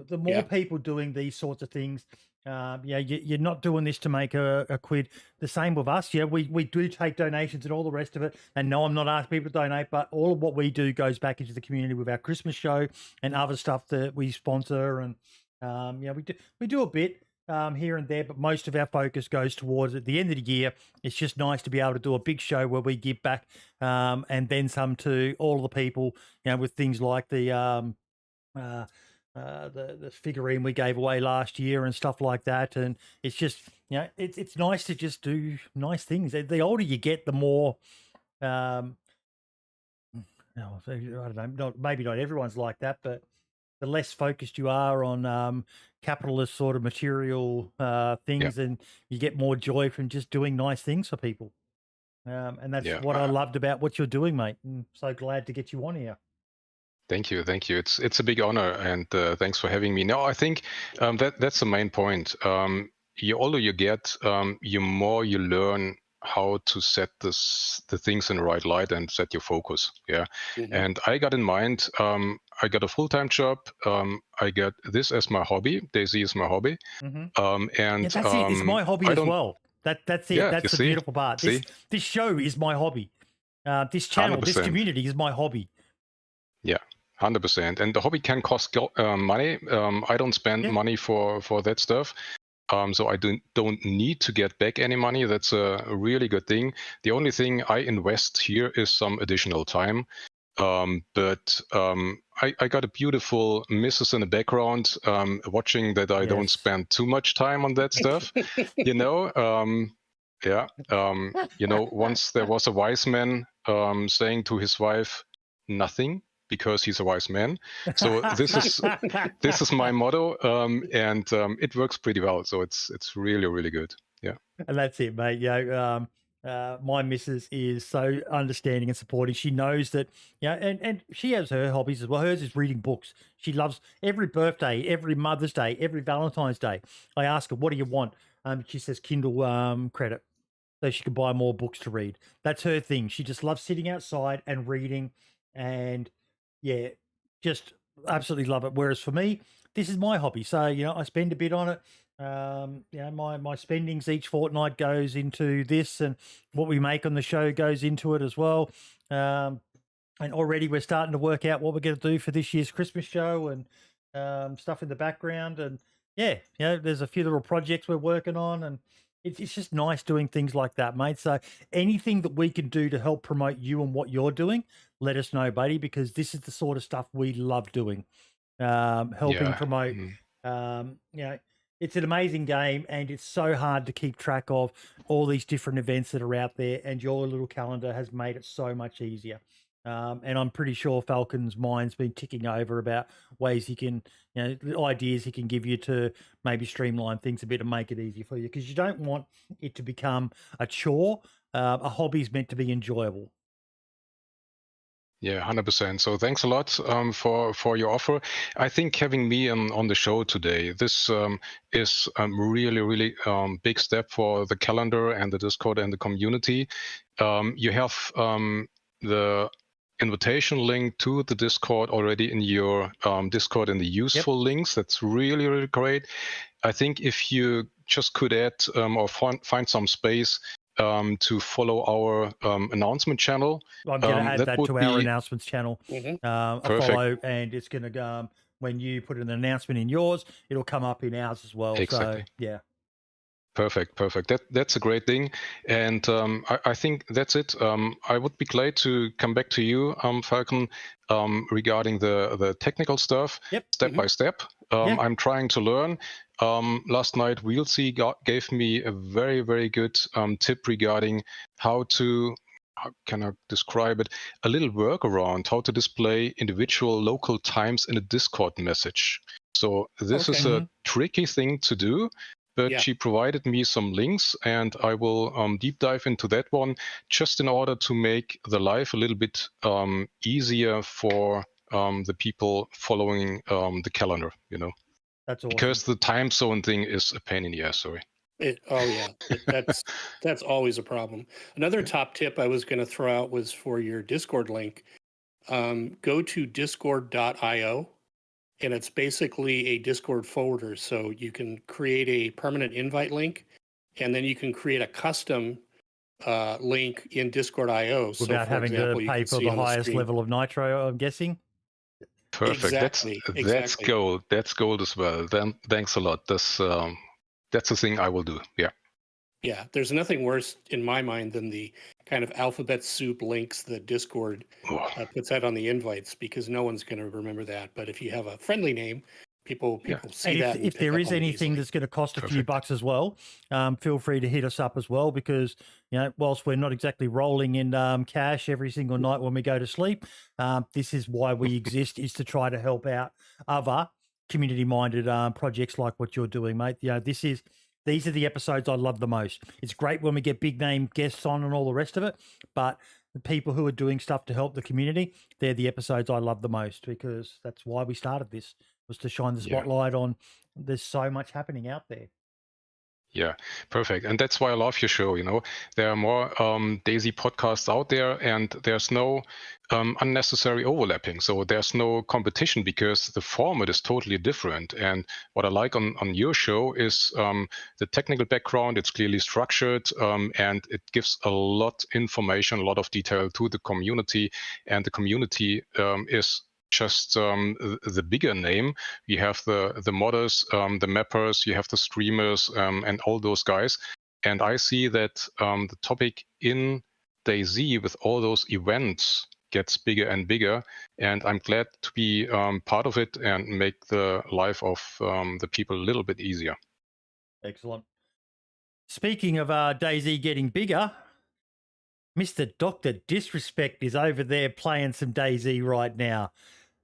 the more people doing these sorts of things. You're not doing this to make a quid. The same with us. We do take donations and all the rest of it. And no, I'm not asking people to donate, but all of what we do goes back into the community with our Christmas show and other stuff that we sponsor. And we do a bit here and there, but most of our focus goes towards at the end of the year. It's just nice to be able to do a big show where we give back and then some to all of the people. With things like the figurine we gave away last year and stuff like that. And it's just, it's nice to just do nice things. The older you get, the more, I don't know, maybe not everyone's like that, but the less focused you are on capitalist sort of material things, and you get more joy from just doing nice things for people. And that's what I loved about what you're doing, mate. I'm so glad to get you on here. Thank you. It's a big honor, and thanks for having me. No, I think that's the main point. The older you get, the more you learn how to set the things in the right light and set your focus. And I got in mind, I got a full-time job. I got this as my hobby. DayZ is my hobby. And that's it. It's my hobby as well. That's it. That's the beautiful part. This show is my hobby. This channel, 100%. This community is my hobby. 100%. And the hobby can cost money. I don't spend money for that stuff. So I don't need to get back any money. That's a really good thing. The only thing I invest here is some additional time. But I got a beautiful missus in the background watching that I don't spend too much time on that stuff. Once there was a wise man saying to his wife, nothing, because he's a wise man. So this is my motto, and it works pretty well. So it's really, really good. Yeah. And that's it, mate. My missus is so understanding and supporting. She knows that, and she has her hobbies as well. Hers is reading books. She loves every birthday, every Mother's Day, every Valentine's Day. I ask her, what do you want? She says Kindle credit. so she can buy more books to read. That's her thing. She just loves sitting outside and reading, and yeah, just absolutely love it. Whereas for me, this is my hobby. So, I spend a bit on it. My spendings each fortnight goes into this, and what we make on the show goes into it as well. And already we're starting to work out what we're going to do for this year's Christmas show and stuff in the background. And yeah, there's a few little projects we're working on, and it's just nice doing things like that, mate. So anything that we can do to help promote you and what you're doing, let us know, buddy, because this is the sort of stuff we love doing. Helping Yeah. promote. It's an amazing game, and it's so hard to keep track of all these different events that are out there, and your little calendar has made it so much easier. And I'm pretty sure Falcon's mind's been ticking over about ways he can, ideas he can give you to maybe streamline things a bit and make it easier for you, because you don't want it to become a chore. A hobby's meant to be enjoyable. Yeah, 100%. So thanks a lot for your offer. I think having me on the show today, this is a really, really big step for the calendar and the Discord and the community. You have the invitation link to the Discord already in your Discord in the useful links. That's really, really great. I think if you just could add or find some space to follow our announcement channel. I'm going to add that to our announcements channel. Perfect. A follow, and it's going to go when you put an announcement in yours, it'll come up in ours as well. Exactly. So yeah. Perfect. That's a great thing, and I think that's it. I would be glad to come back to you, Falcon, regarding the technical stuff, step by step. I'm trying to learn. Last night, Wheelsy gave me a very, very good tip regarding how can I describe it? A little workaround, how to display individual local times in a Discord message. So this is a tricky thing to do. But she provided me some links, and I will deep dive into that one, just in order to make the life a little bit easier for the people following the calendar, That's awesome. Because the time zone thing is a pain in the ass, sorry. That's always a problem. Another top tip I was going to throw out was for your Discord link. Go to discord.io. And it's basically a Discord forwarder. So you can create a permanent invite link, and then you can create a custom link in Discord.io. Without having to pay for the highest level of Nitro, I'm guessing. Perfect. Exactly. That's gold. That's gold as well. Then thanks a lot. That's the thing I will do. Yeah. Yeah, there's nothing worse in my mind than the kind of alphabet soup links that Discord puts out on the invites, because no one's going to remember that. But if you have a friendly name, people see and that. If there is anything that's going to cost a few bucks as well, feel free to hit us up as well, because whilst we're not exactly rolling in cash every single night when we go to sleep, this is why we exist, is to try to help out other community-minded projects like what you're doing, mate. These are the episodes I love the most. It's great when we get big name guests on and all the rest of it, but the people who are doing stuff to help the community, they're the episodes I love the most, because that's why we started this, was to shine the spotlight on. There's so much happening out there. Yeah, perfect. And that's why I love your show. There are more DayZ podcasts out there, and there's no unnecessary overlapping. So there's no competition, because the format is totally different. And what I like on your show is the technical background. It's clearly structured, and it gives a lot information, a lot of detail to the community. And the community is just the bigger name. You have the modders, the mappers, you have the streamers, and all those guys. And I see that the topic in DayZ with all those events gets bigger and bigger. And I'm glad to be part of it and make the life of the people a little bit easier. Excellent. Speaking of DayZ getting bigger, Mr. DrDisrespect is over there playing some DayZ right now.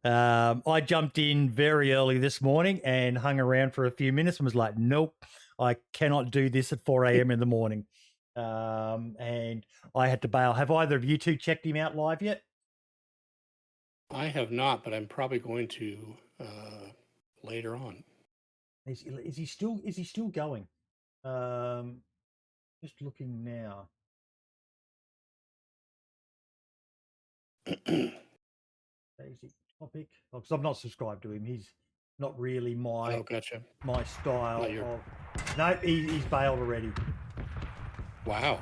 I jumped in very early this morning and hung around for a few minutes and was like, nope, I cannot do this at 4 a.m. in the morning. And I had to bail. Have either of you two checked him out live yet? I have not, but I'm probably going to later on. Is he still going? Just looking now. Basic topic. Because I'm not subscribed to him. He's not really my gotcha. my style Not your- of. No, he's bailed already. Wow.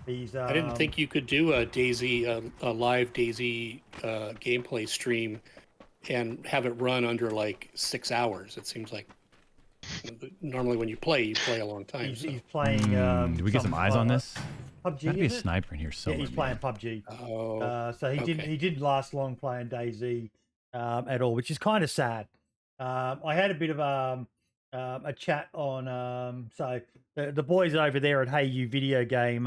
He's. I didn't think you could do a DayZ, a live DayZ gameplay stream, and have it run under like 6 hours. It seems like normally when you play a long time. He's playing. Did we get some eyes on this? PUBG. Gotta be a Is it? sniper in here somewhere. Yeah, he's playing PUBG. Oh, So he okay. didn't last long playing DayZ at all, which is kind of sad. I had a bit of a chat on. So the boys over there at Hey You Video Game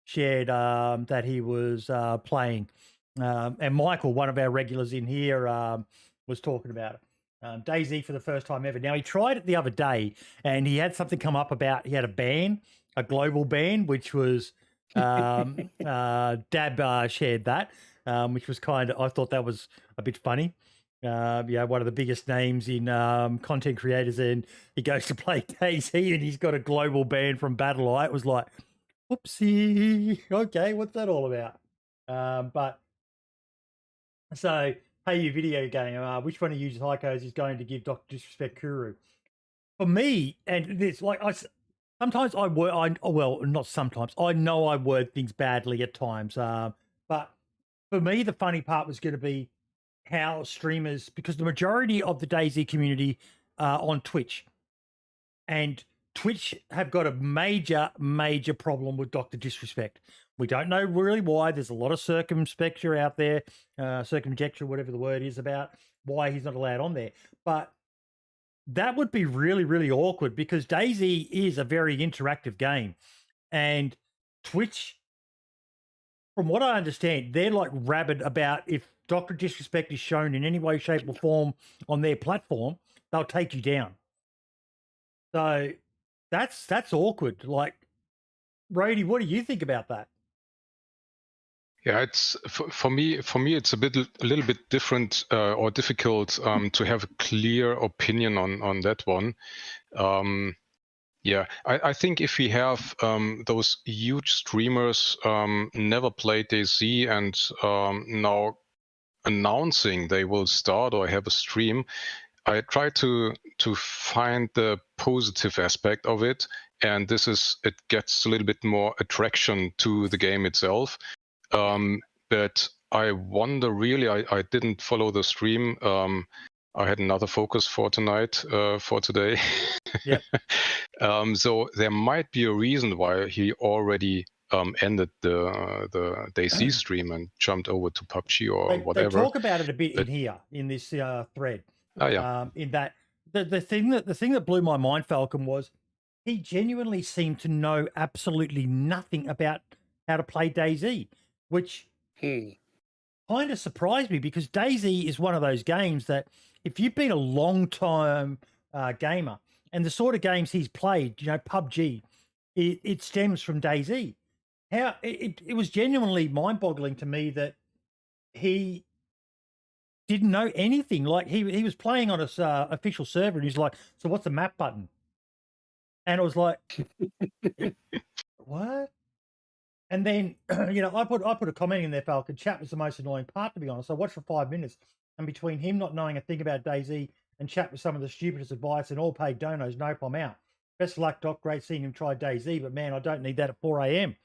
shared that he was playing, and Michael, one of our regulars in here, was talking about it. DayZ for the first time ever. Now he tried it the other day, and he had something come up about he had a ban, a global ban, which was Dab shared that, which was kind of, I thought that was a bit funny. Yeah, one of the biggest names in content creators, and he goes to play DayZ and he's got a global ban from BattleEye. It was like, whoopsie. Okay, what's that all about? But so, Hey You Video Game, which one of you psychos is going to give DrDisrespect Kuru? For me, and it's like sometimes not sometimes. I know I word things badly at times. But for me, the funny part was going to be how streamers, because the majority of the DayZ community are on Twitch, and Twitch have got a major problem with DrDisrespect. We don't know really why. There's a lot of circumspecture out there, circumjecture, whatever the word is, about why he's not allowed on there. But that would be really awkward, because DayZ is a very interactive game, and Twitch, from what I understand, they're like rabid about if DrDisrespect is shown in any way, shape, or form on their platform, they'll take you down. So that's awkward. Like, Roadie, what do you think about that? Yeah, it's for me. It's a little bit different or difficult to have a clear opinion on that one. Yeah, I think if we have those huge streamers never played DayZ and now announcing they will start or have a stream, I try to find the positive aspect of it, and it gets a little bit more attraction to the game itself. But I wonder, really, I didn't follow the stream. I had another focus for tonight, for today. Yeah. So there might be a reason why he already ended the DayZ stream and jumped over to PUBG or whatever. They talk about it a bit in here in this thread. Oh yeah. In that the thing that blew my mind, Falcon, was he genuinely seemed to know absolutely nothing about how to play DayZ, which kind of surprised me, because DayZ is one of those games that if you've been a long time gamer, and the sort of games he's played, PUBG, it stems from DayZ. How it was genuinely mind-boggling to me that he didn't know anything. Like he was playing on his official server, and he's like, "So what's the map button?" And it was like, "What?" And then I put a comment in there, Falcon. Chat was the most annoying part, to be honest. I watched for 5 minutes, and between him not knowing a thing about DayZ and chat with some of the stupidest advice and all paid donos, nope, I'm out. Best of luck, Doc. Great seeing him try DayZ, but man, I don't need that at 4 a.m.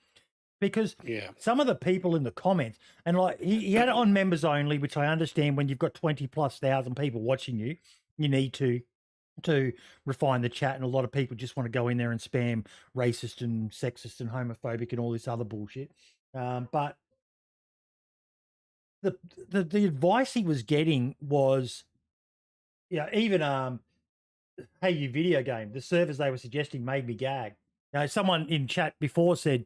Because some of the people in the comments, and like he had it on members only, which I understand when you've got 20,000+ people watching you, you need to refine the chat, and a lot of people just want to go in there and spam racist and sexist and homophobic and all this other bullshit. But the advice he was getting was, even Hey You Video Game, the servers they were suggesting made me gag. Someone in chat before said,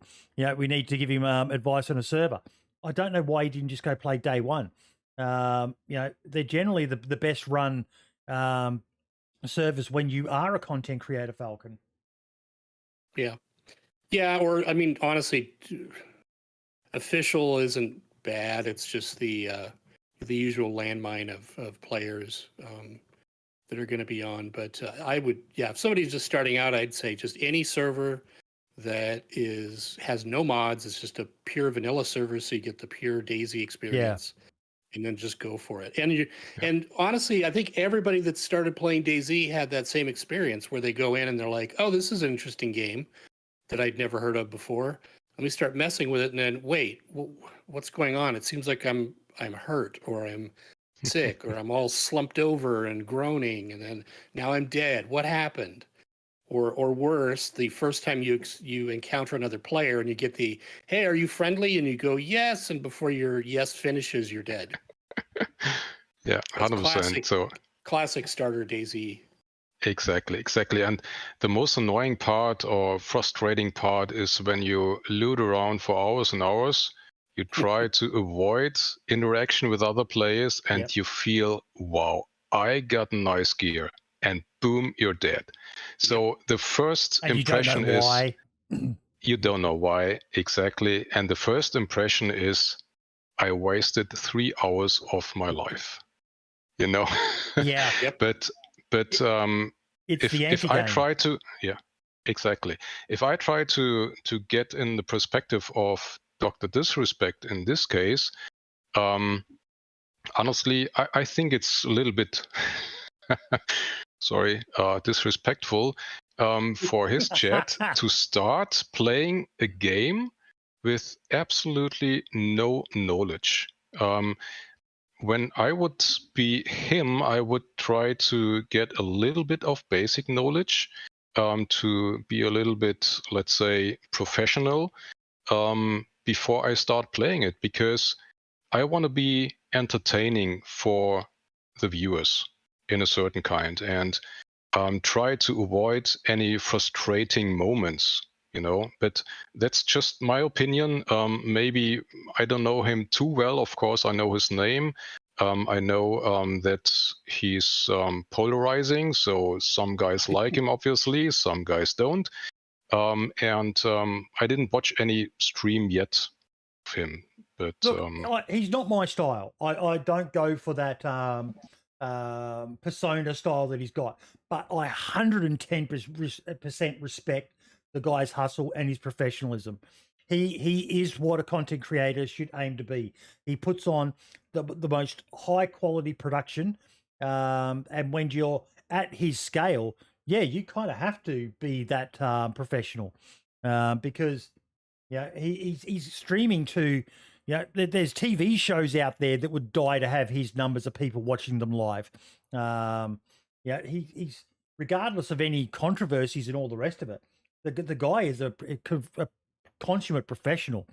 we need to give him advice on a server. I don't know why he didn't just go play Day One. They're generally the best run servers when you are a content creator, Falcon. Yeah. Or I mean, honestly, official isn't bad. It's just the usual landmine of players that are going to be on. But I would, if somebody's just starting out, I'd say just any server that has no mods. It's just a pure vanilla server, so you get the pure DayZ experience, and then just go for it. And honestly, I think everybody that started playing DayZ had that same experience where they go in and they're like, "Oh, this is an interesting game that I'd never heard of before. Let me start messing with it." And then, wait, what's going on? It seems like I'm hurt, or I'm sick, or I'm all slumped over and groaning, and then now I'm dead. What happened? Or worse, the first time you encounter another player and you get the, "Hey, are you friendly?" And you go, "Yes," and before your yes finishes, you're dead. Yeah, 100%. So classic starter DayZ. exactly. And the most annoying part or frustrating part is when you loot around for hours and hours. You try to avoid interaction with other players, and you feel, wow, I got nice gear, and boom, you're dead. So the first impression is you don't know why exactly, and the first impression is I wasted 3 hours of my life. You know? Yeah. But if I try to, exactly. If I try to get in the perspective of DrDisrespect in this case, honestly, I think it's a little bit, disrespectful for his chat to start playing a game with absolutely no knowledge. When I would be him, I would try to get a little bit of basic knowledge to be a little bit, let's say, professional before I start playing it, because I want to be entertaining for the viewers in a certain kind, and try to avoid any frustrating moments. But that's just my opinion. Maybe I don't know him too well. Of course, I know his name. I know that he's polarizing. So some guys like him, obviously. Some guys don't. And I didn't watch any stream yet of him. But look, he's not my style. I don't go for that persona style that he's got. But I 110% respect the guy's hustle and his professionalism. He is what a content creator should aim to be. He puts on the most high quality production, and when you're at his scale, you kind of have to be that professional, because he's streaming to. There's TV shows out there that would die to have his numbers of people watching them live. He's regardless of any controversies and all the rest of it. The guy is a consummate professional.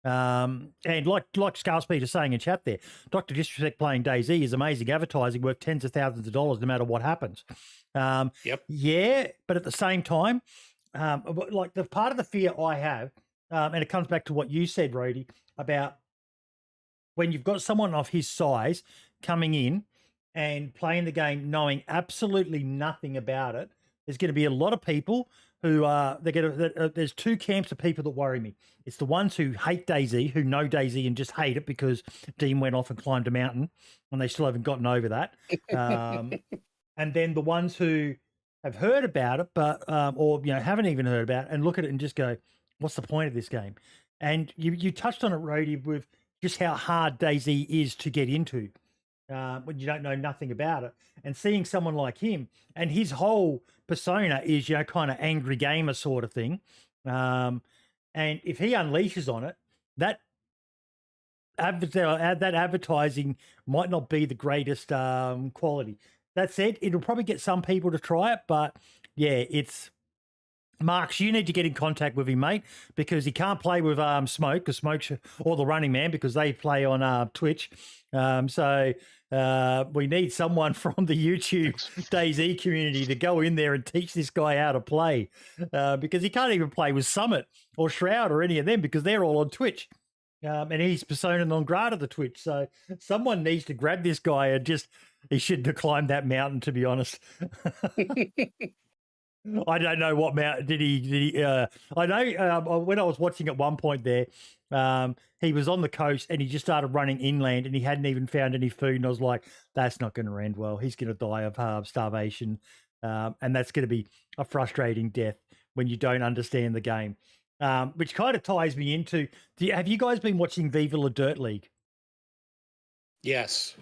And like Scar's Peter saying in chat there, DrDisrespect playing DayZ is amazing advertising worth tens of thousands of dollars no matter what happens. Yeah, but at the same time, like the part of the fear I have, and it comes back to what you said, Roadie, about when you've got someone of his size coming in and playing the game knowing absolutely nothing about it, there's going to be a lot of people who there's two camps of people that worry me. It's the ones who hate DayZ, who know DayZ and just hate it because Dean went off and climbed a mountain and they still haven't gotten over that. And then the ones who have heard about it, but or haven't even heard about it and look at it and just go, what's the point of this game? And you touched on it, Roadie, with just how hard DayZ is to get into when you don't know nothing about it. And seeing someone like him, and his whole persona is, kind of angry gamer sort of thing. And if he unleashes on it, that advertising might not be the greatest quality. That said, it'll probably get some people to try it, but it's... Marks, you need to get in contact with him, mate, because he can't play with Smoke, because Smoke's or the Running Man, because they play on Twitch. So we need someone from the YouTube DayZ community to go in there and teach this guy how to play, because he can't even play with Summit or Shroud or any of them because they're all on Twitch. And he's persona non grata to Twitch. So someone needs to grab this guy and he shouldn't have climbed that mountain, to be honest. I don't know what mountain did he I know when I was watching at one point there, he was on the coast and he just started running inland and he hadn't even found any food, and I was like, that's not going to end well. He's going to die of starvation, and that's going to be a frustrating death when you don't understand the game, which kind of ties me into, have you guys been watching Viva La Dirt League? Yes.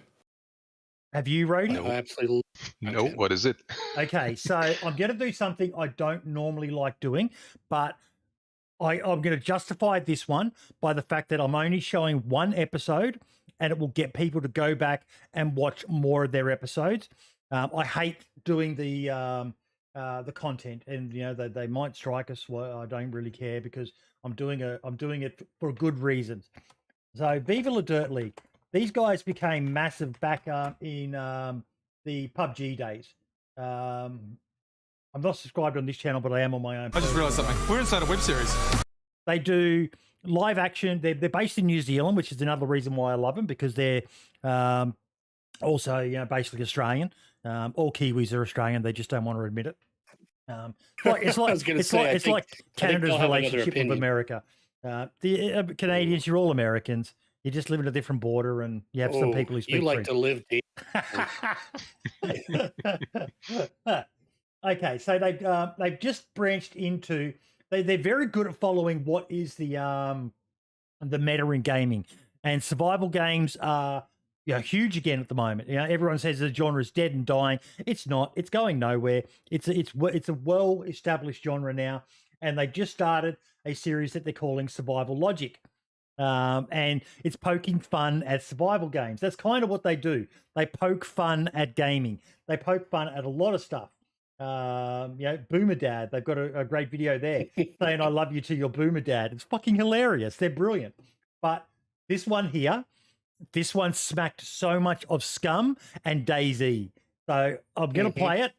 Have you, Roadie? No, absolutely. No, what is it? Okay, so I'm going to do something I don't normally like doing, but I'm going to justify this one by the fact that I'm only showing one episode, and it will get people to go back and watch more of their episodes. I hate doing the content, and they might strike us. Well, I don't really care because I'm doing it for good reasons. So Viva La Dirt League. These guys became massive back in the PUBG days. I'm not subscribed on this channel, but I am on my own. I just realised something. We're inside a web series. They do live action. They're based in New Zealand, which is another reason why I love them, because they're also basically Australian. All Kiwis are Australian. They just don't want to admit it. It's like Canada's relationship with America. The Canadians, you're all Americans. You just live in a different border, and you have some people who speak French. To live deep. Okay, so they've just branched into. They're very good at following what is the meta in gaming, and survival games are huge again at the moment. Everyone says the genre is dead and dying. It's not. It's going nowhere. It's a well established genre now, and they just started a series that they're calling Survival Logic. And it's poking fun at survival games. That's kind of what they do. They poke fun at gaming. They poke fun at a lot of stuff. Boomer Dad. They've got a great video there saying, "I love you to your Boomer Dad." It's fucking hilarious. They're brilliant. But this one here, this one smacked so much of Scum and DayZ. So I'm going to play it.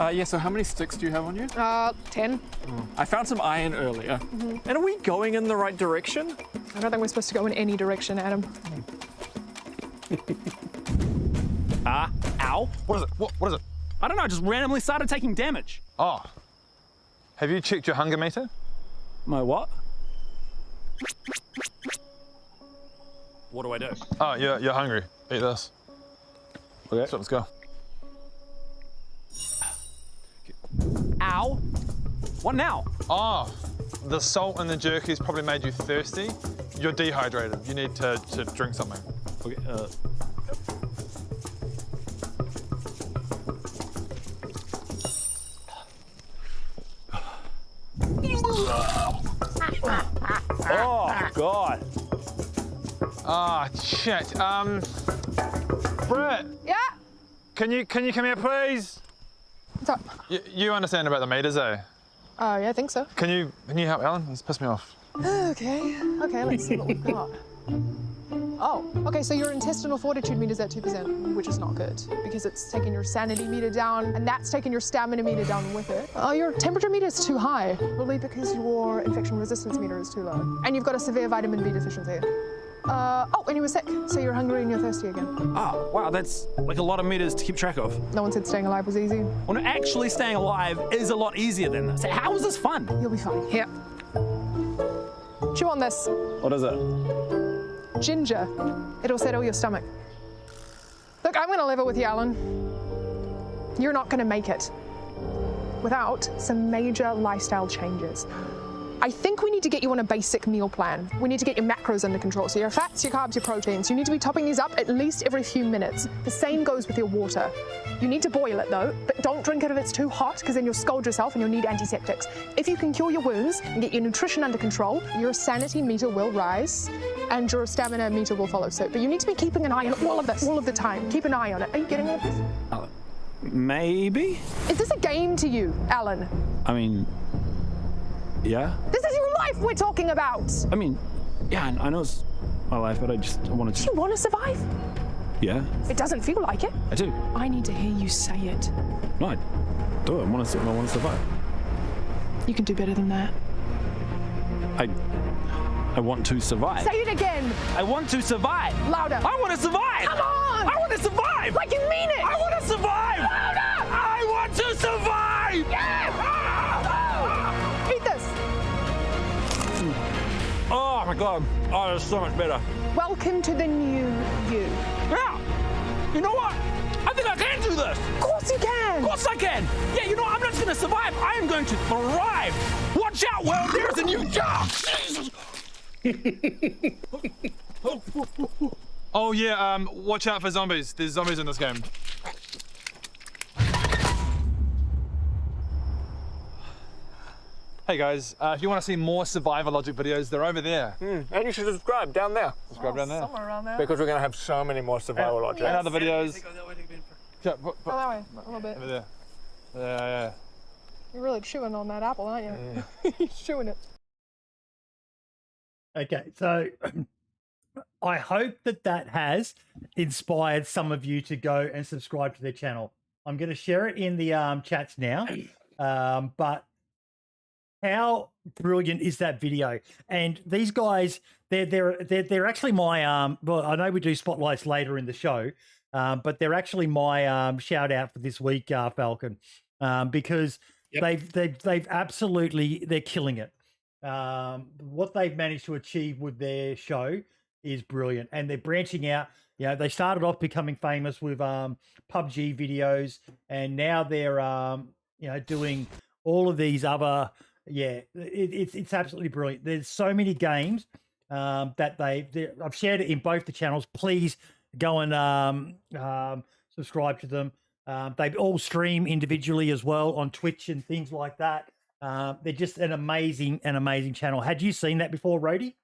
Yeah, so how many sticks do you have on you? 10. I found some iron earlier. And are we going in the right direction? I don't think we're supposed to go in any direction, Adam. Ow. What is it? What is it? I don't know, I just randomly started taking damage. Oh. Have you checked your hunger meter? My what? What do I do? Oh, you're hungry. Eat this. Okay. So let's go. Ow. What now? Oh, the salt and the jerky's probably made you thirsty. You're dehydrated. You need to drink something. Okay, Oh, God. Ah, shit. Britt. Yeah? Can you come here, please? What's up? You understand about the meters, eh? Oh, yeah, I think so. Can you help Alan? This pissed me off. Okay, let's see what we've got. Oh, okay, so your intestinal fortitude meter's at 2%, which is not good, because it's taking your sanity meter down, and that's taking your stamina meter down with it. Oh, your temperature meter is too high, probably because your infection resistance meter is too low. And you've got a severe vitamin B deficiency. And you were sick, so you're hungry and you're thirsty again. Oh, wow, that's like a lot of meters to keep track of. No one said staying alive was easy. Well, no, actually staying alive is a lot easier than this. How is this fun? You'll be fine. Here. Chew on this. What is it? Ginger. It'll settle your stomach. Look, I'm gonna level with you, Alan. You're not gonna make it without some major lifestyle changes. I think we need to get you on a basic meal plan. We need to get your macros under control. So your fats, your carbs, your proteins. You need to be topping these up at least every few minutes. The same goes with your water. You need to boil it though, but don't drink it if it's too hot, because then you'll scald yourself and you'll need antiseptics. If you can cure your wounds and get your nutrition under control, your sanity meter will rise and your stamina meter will follow suit. But you need to be keeping an eye on all of this, all of the time. Keep an eye on it. Are you getting all of this? Maybe? Is this a game to you, Alan? I mean, yeah. This is your life we're talking about. I mean, yeah, I know it's my life, but I wanted to... Do you want to survive? Yeah. It doesn't feel like it. I do. I need to hear you say it. No, I do. I want to survive. You can do better than that. I want to survive. Say it again. I want to survive. Louder. I want to survive. Come on. I want to survive. Like you mean it. I want to survive. Louder. I want to survive. Yes. Eat this. Oh my God. Oh, that's so much better. Welcome to the new you. Yeah. You know what? I think I can do this. Of course you can. Of course I can. Yeah, you know, I'm not just going to survive. I am going to thrive. Watch out, well, there's a new job. Oh yeah, watch out for zombies. There's zombies in this game. Hey guys, if you want to see more survival logic videos, they're over there. And you should subscribe down there. Subscribe down there. Somewhere around there. Because we're going to have so many more survival logic. And other videos. Go that way, a little bit. Over there. Yeah. You're really chewing on that apple, aren't you? You're chewing it. Okay, so I hope that has inspired some of you to go and subscribe to their channel. I'm going to share it in the chats now, but how brilliant is that video? And these guys, they're actually my well, I know we do spotlights later in the show, but they're actually my shout out for this week, Falcon, because they've absolutely, they're killing it. What they've managed to achieve with their show is brilliant, and they're branching out. You know, they started off becoming famous with PUBG videos, and now they're you know, doing all of these other. Yeah, it's absolutely brilliant. There's so many games that I've shared it in both the channels. Please go and subscribe to them. They all stream individually as well on Twitch and things like that. They're just an amazing channel. Had you seen that before, Roadie?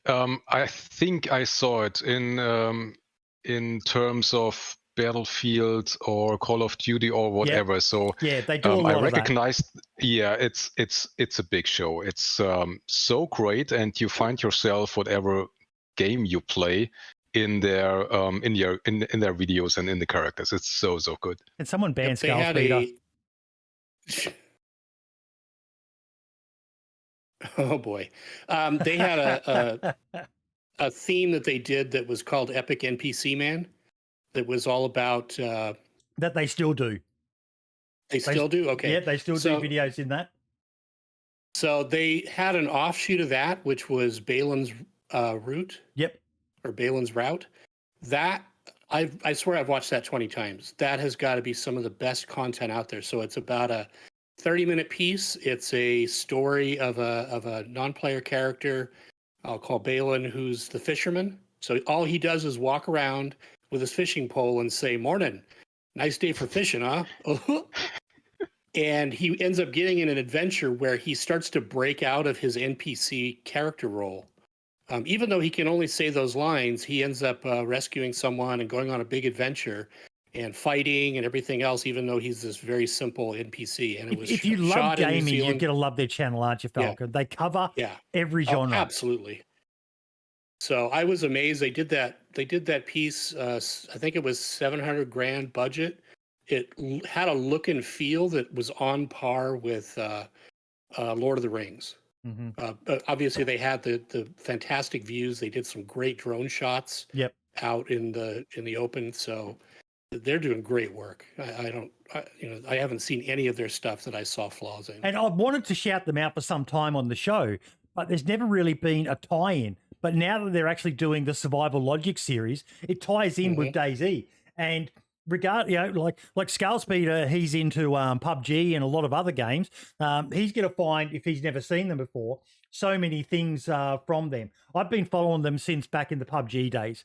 I think I saw it in terms of Battlefield or Call of Duty or whatever. Yep. So yeah, they do a lot I of that. recognized. Yeah, it's a big show. It's so great, and you find yourself whatever game you play in their videos and in the characters. It's so good. And someone banned They had Skullspeeder. Oh boy, they had a theme that they did that was called Epic NPC Man. That was all about that they still do. They still do? Okay. Yeah, they still do videos in that. So they had an offshoot of that, which was Balin's Route. Yep. Or Balin's Route. That I swear I've watched that 20 times. That has got to be some of the best content out there. So it's about a 30-minute piece. It's a story of a non-player character I'll call Balin, who's the fisherman. So all he does is walk around with his fishing pole and say, "Morning, nice day for fishing, huh?" And he ends up getting in an adventure where he starts to break out of his NPC character role. Even though he can only say those lines, he ends up rescuing someone and going on a big adventure and fighting and everything else, even though he's this very simple NPC. And it was if you love gaming, you're going to love their channel, aren't you, Falcon? Yeah. They cover every genre. Oh, absolutely. So I was amazed. They did that piece. I think it was $700,000 budget. It had a look and feel that was on par with Lord of the Rings. Mm-hmm. But obviously, they had the fantastic views. They did some great drone shots. Yep. Out in the open. So they're doing great work. I haven't seen any of their stuff that I saw flaws in. And I've wanted to shout them out for some time on the show, but there's never really been a tie-in. But now that they're actually doing the Survival Logic series, it ties in with DayZ. And like Skullspeeder, he's into PUBG and a lot of other games. He's going to find, if he's never seen them before, so many things from them. I've been following them since back in the PUBG days,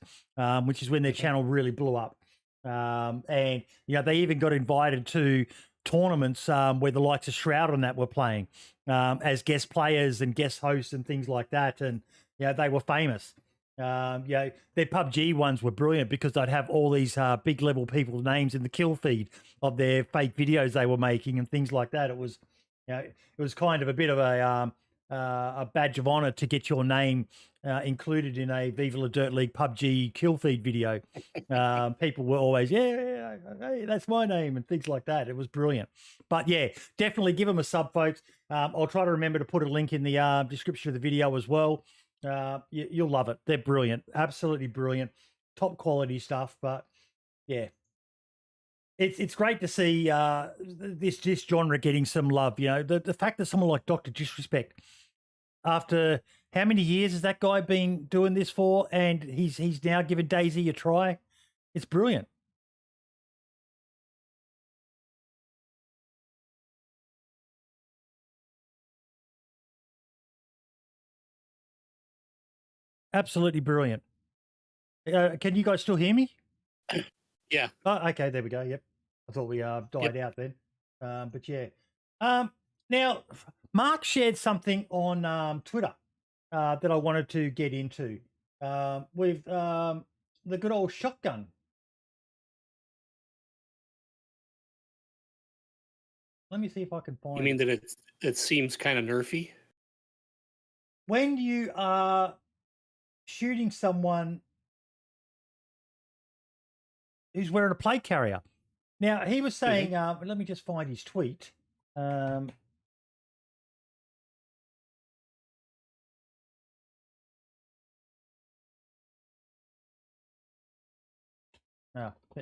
which is when their channel really blew up. And they even got invited to tournaments where the likes of Shroud and that were playing as guest players and guest hosts and things like that. And they were famous. Their PUBG ones were brilliant because they'd have all these big level people's names in the kill feed of their fake videos they were making and things like that. It was, it was kind of a bit of a badge of honor to get your name included in a Viva La Dirt League PUBG kill feed video. People were always, hey, that's my name and things like that. It was brilliant. But definitely give them a sub, folks. I'll try to remember to put a link in the description of the video as well. You'll love it. They're brilliant. Absolutely brilliant. Top quality stuff. But it's great to see this genre getting some love. The fact that someone like DrDisrespect, after how many years has that guy been doing this for, and he's now given DayZ a try? It's brilliant. Absolutely brilliant. Can you guys still hear me? Yeah. Oh, okay, there we go. Yep. I thought we died out then. But yeah. Now, Mark shared something on Twitter that I wanted to get into with the good old shotgun. Let me see if I can find. You mean that it seems kind of nerfy? When you are shooting someone who's wearing a plate carrier. Now, he was saying, let me just find his tweet.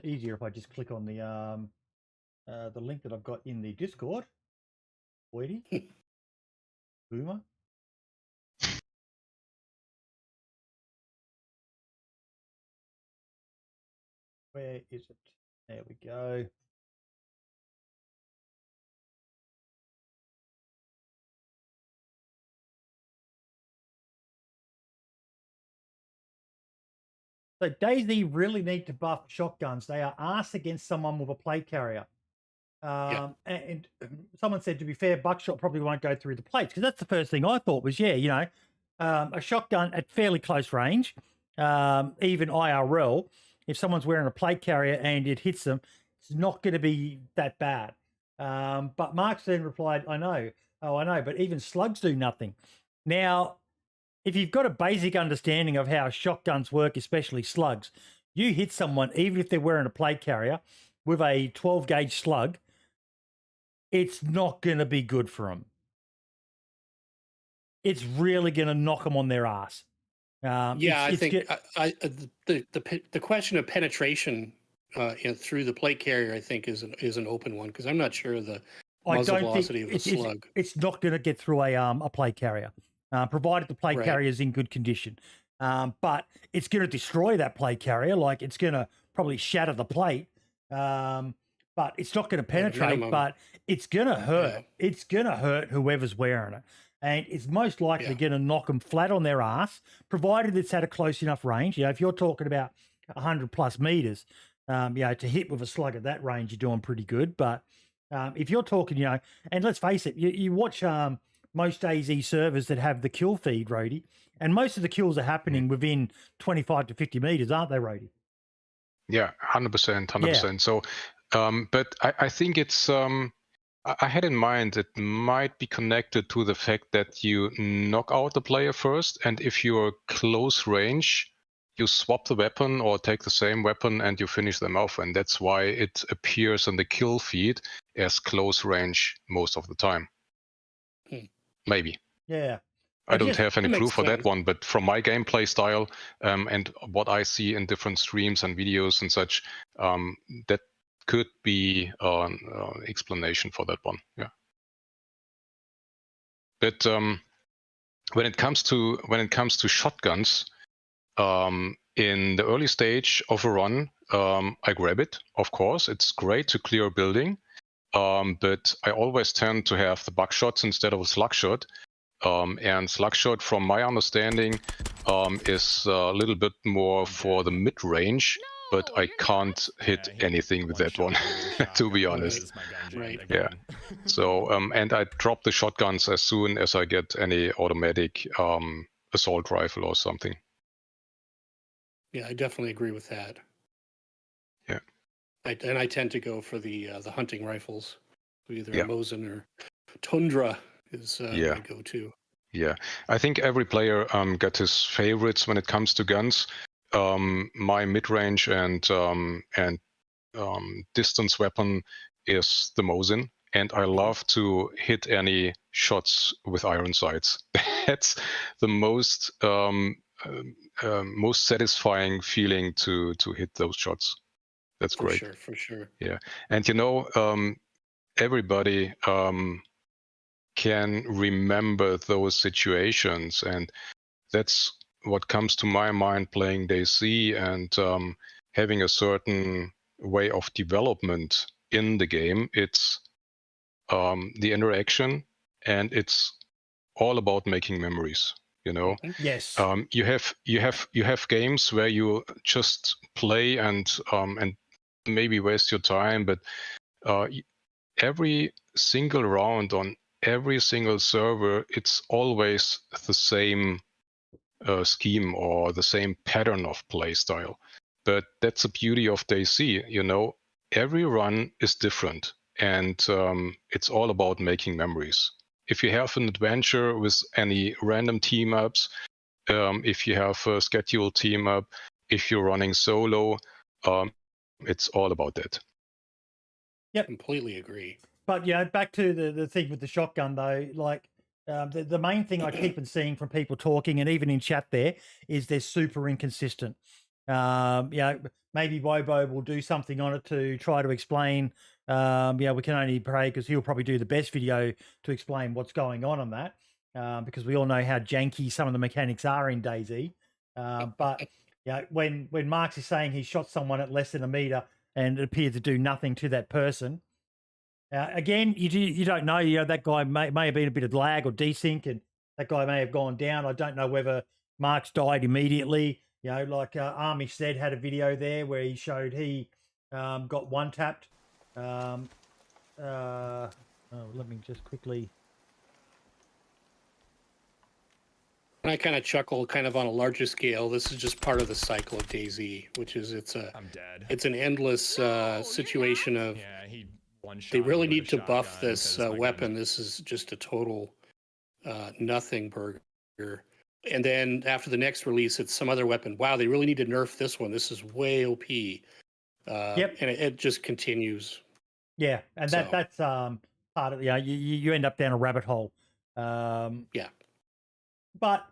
Easier if I just click on the link that I've got in the Discord. Weedy. Boomer. Where is it? There we go. So DayZ really need to buff shotguns. They are arse against someone with a plate carrier. And someone said, to be fair, buckshot probably won't go through the plates, because that's the first thing I thought was, a shotgun at fairly close range, even IRL, if someone's wearing a plate carrier and it hits them, it's not going to be that bad. But Mark then replied, I know, but even slugs do nothing. Now, if you've got a basic understanding of how shotguns work, especially slugs, you hit someone, even if they're wearing a plate carrier, with a 12-gauge slug, it's not going to be good for them. It's really going to knock them on their ass. I think the question of penetration through the plate carrier, I think, is an open one, because I'm not sure the muzzle velocity of the slug. It's not going to get through a plate carrier, provided the plate carrier is in good condition. But it's going to destroy that plate carrier. Like, it's going to probably shatter the plate. But it's not going to penetrate, but it's going to hurt. Yeah. It's going to hurt whoever's wearing it. And it's most likely going to knock them flat on their ass, provided it's at a close enough range. If you're talking about 100 plus meters, to hit with a slug at that range, you're doing pretty good. But if you're talking, and let's face it, you watch most DayZ servers that have the kill feed, Roadie, and most of the kills are happening within 25 to 50 meters, aren't they, Roadie? Yeah, 100%. Yeah. So, but I think it's, I had in mind it might be connected to the fact that you knock out the player first, and if you're close range, you swap the weapon or take the same weapon and you finish them off, and that's why it appears in the kill feed as close range most of the time. Maybe. Yeah. I don't have any proof for that one, but from my gameplay style and what I see in different streams and videos and such, that could be an explanation for that one. Yeah. But when it comes to shotguns, in the early stage of a run, I grab it. Of course, it's great to clear a building, but I always tend to have the buckshots instead of a slugshot. And slugshot, from my understanding, is a little bit more for the mid-range, but I can't hit anything with that one, to be honest. Right. Yeah. So, and I drop the shotguns as soon as I get any automatic assault rifle or something. Yeah, I definitely agree with that. Yeah. And I tend to go for the hunting rifles, either a Mosin or Tundra is my go-to. Yeah, I think every player got his favorites when it comes to guns. My mid-range and distance weapon is the Mosin, and I love to hit any shots with iron sights. That's the most satisfying feeling to hit those shots. That's great. For sure. Yeah, and everybody can remember those situations, and that's what comes to my mind playing DayZ and having a certain way of development in the game. It's the interaction, and it's all about making memories. You know, Yes. you have games where you just play and maybe waste your time, but every single round on every single server, it's always the same scheme or the same pattern of play style. But that's the beauty of DayZ. You know, every run is different, and it's all about making memories. If you have an adventure with any random team ups, if you have a scheduled team up, if you're running solo, it's all about that. Yep, completely agree. But back to the thing with the shotgun though, like the main thing I keep on seeing from people talking and even in chat there is they're super inconsistent. Maybe Wobo will do something on it to try to explain. We can only pray because he'll probably do the best video to explain what's going on that. Because we all know how janky some of the mechanics are in DayZ. But when Marx is saying he shot someone at less than a meter and it appeared to do nothing to that person, again, you don't know. That guy may have been a bit of lag or desync, and that guy may have gone down. I don't know whether Marx died immediately. Like Amish said, had a video there where he showed he got one tapped. Let me just quickly. I kind of chuckle, kind of on a larger scale. This is just part of the cycle of DayZ, which is I'm dead. It's an endless situation of. Yeah, he one shot. They really need to buff this weapon. This is just a total nothing burger. And then after the next release, it's some other weapon. Wow, they really need to nerf this one. This is way OP. Yep. And it just continues. Yeah, and that's part of you end up down a rabbit hole. Yeah. But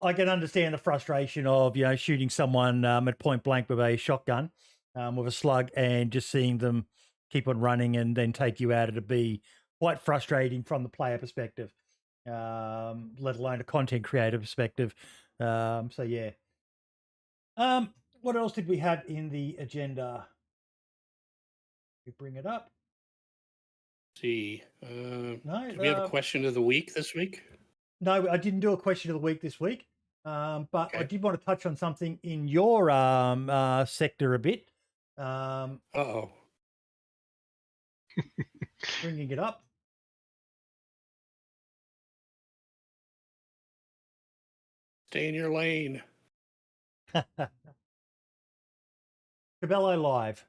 I can understand the frustration of shooting someone at point blank with a shotgun, with a slug, and just seeing them keep on running and then take you out. It'd be quite frustrating from the player perspective, let alone a content creator perspective. What else did we have in the agenda? You bring it up. Let's see, No, do we have a question of the week this week? No, I didn't do a question of the week this week, but Okay. I did want to touch on something in your sector a bit. Uh-oh. Bringing it up. Stay in your lane. Cabello Live,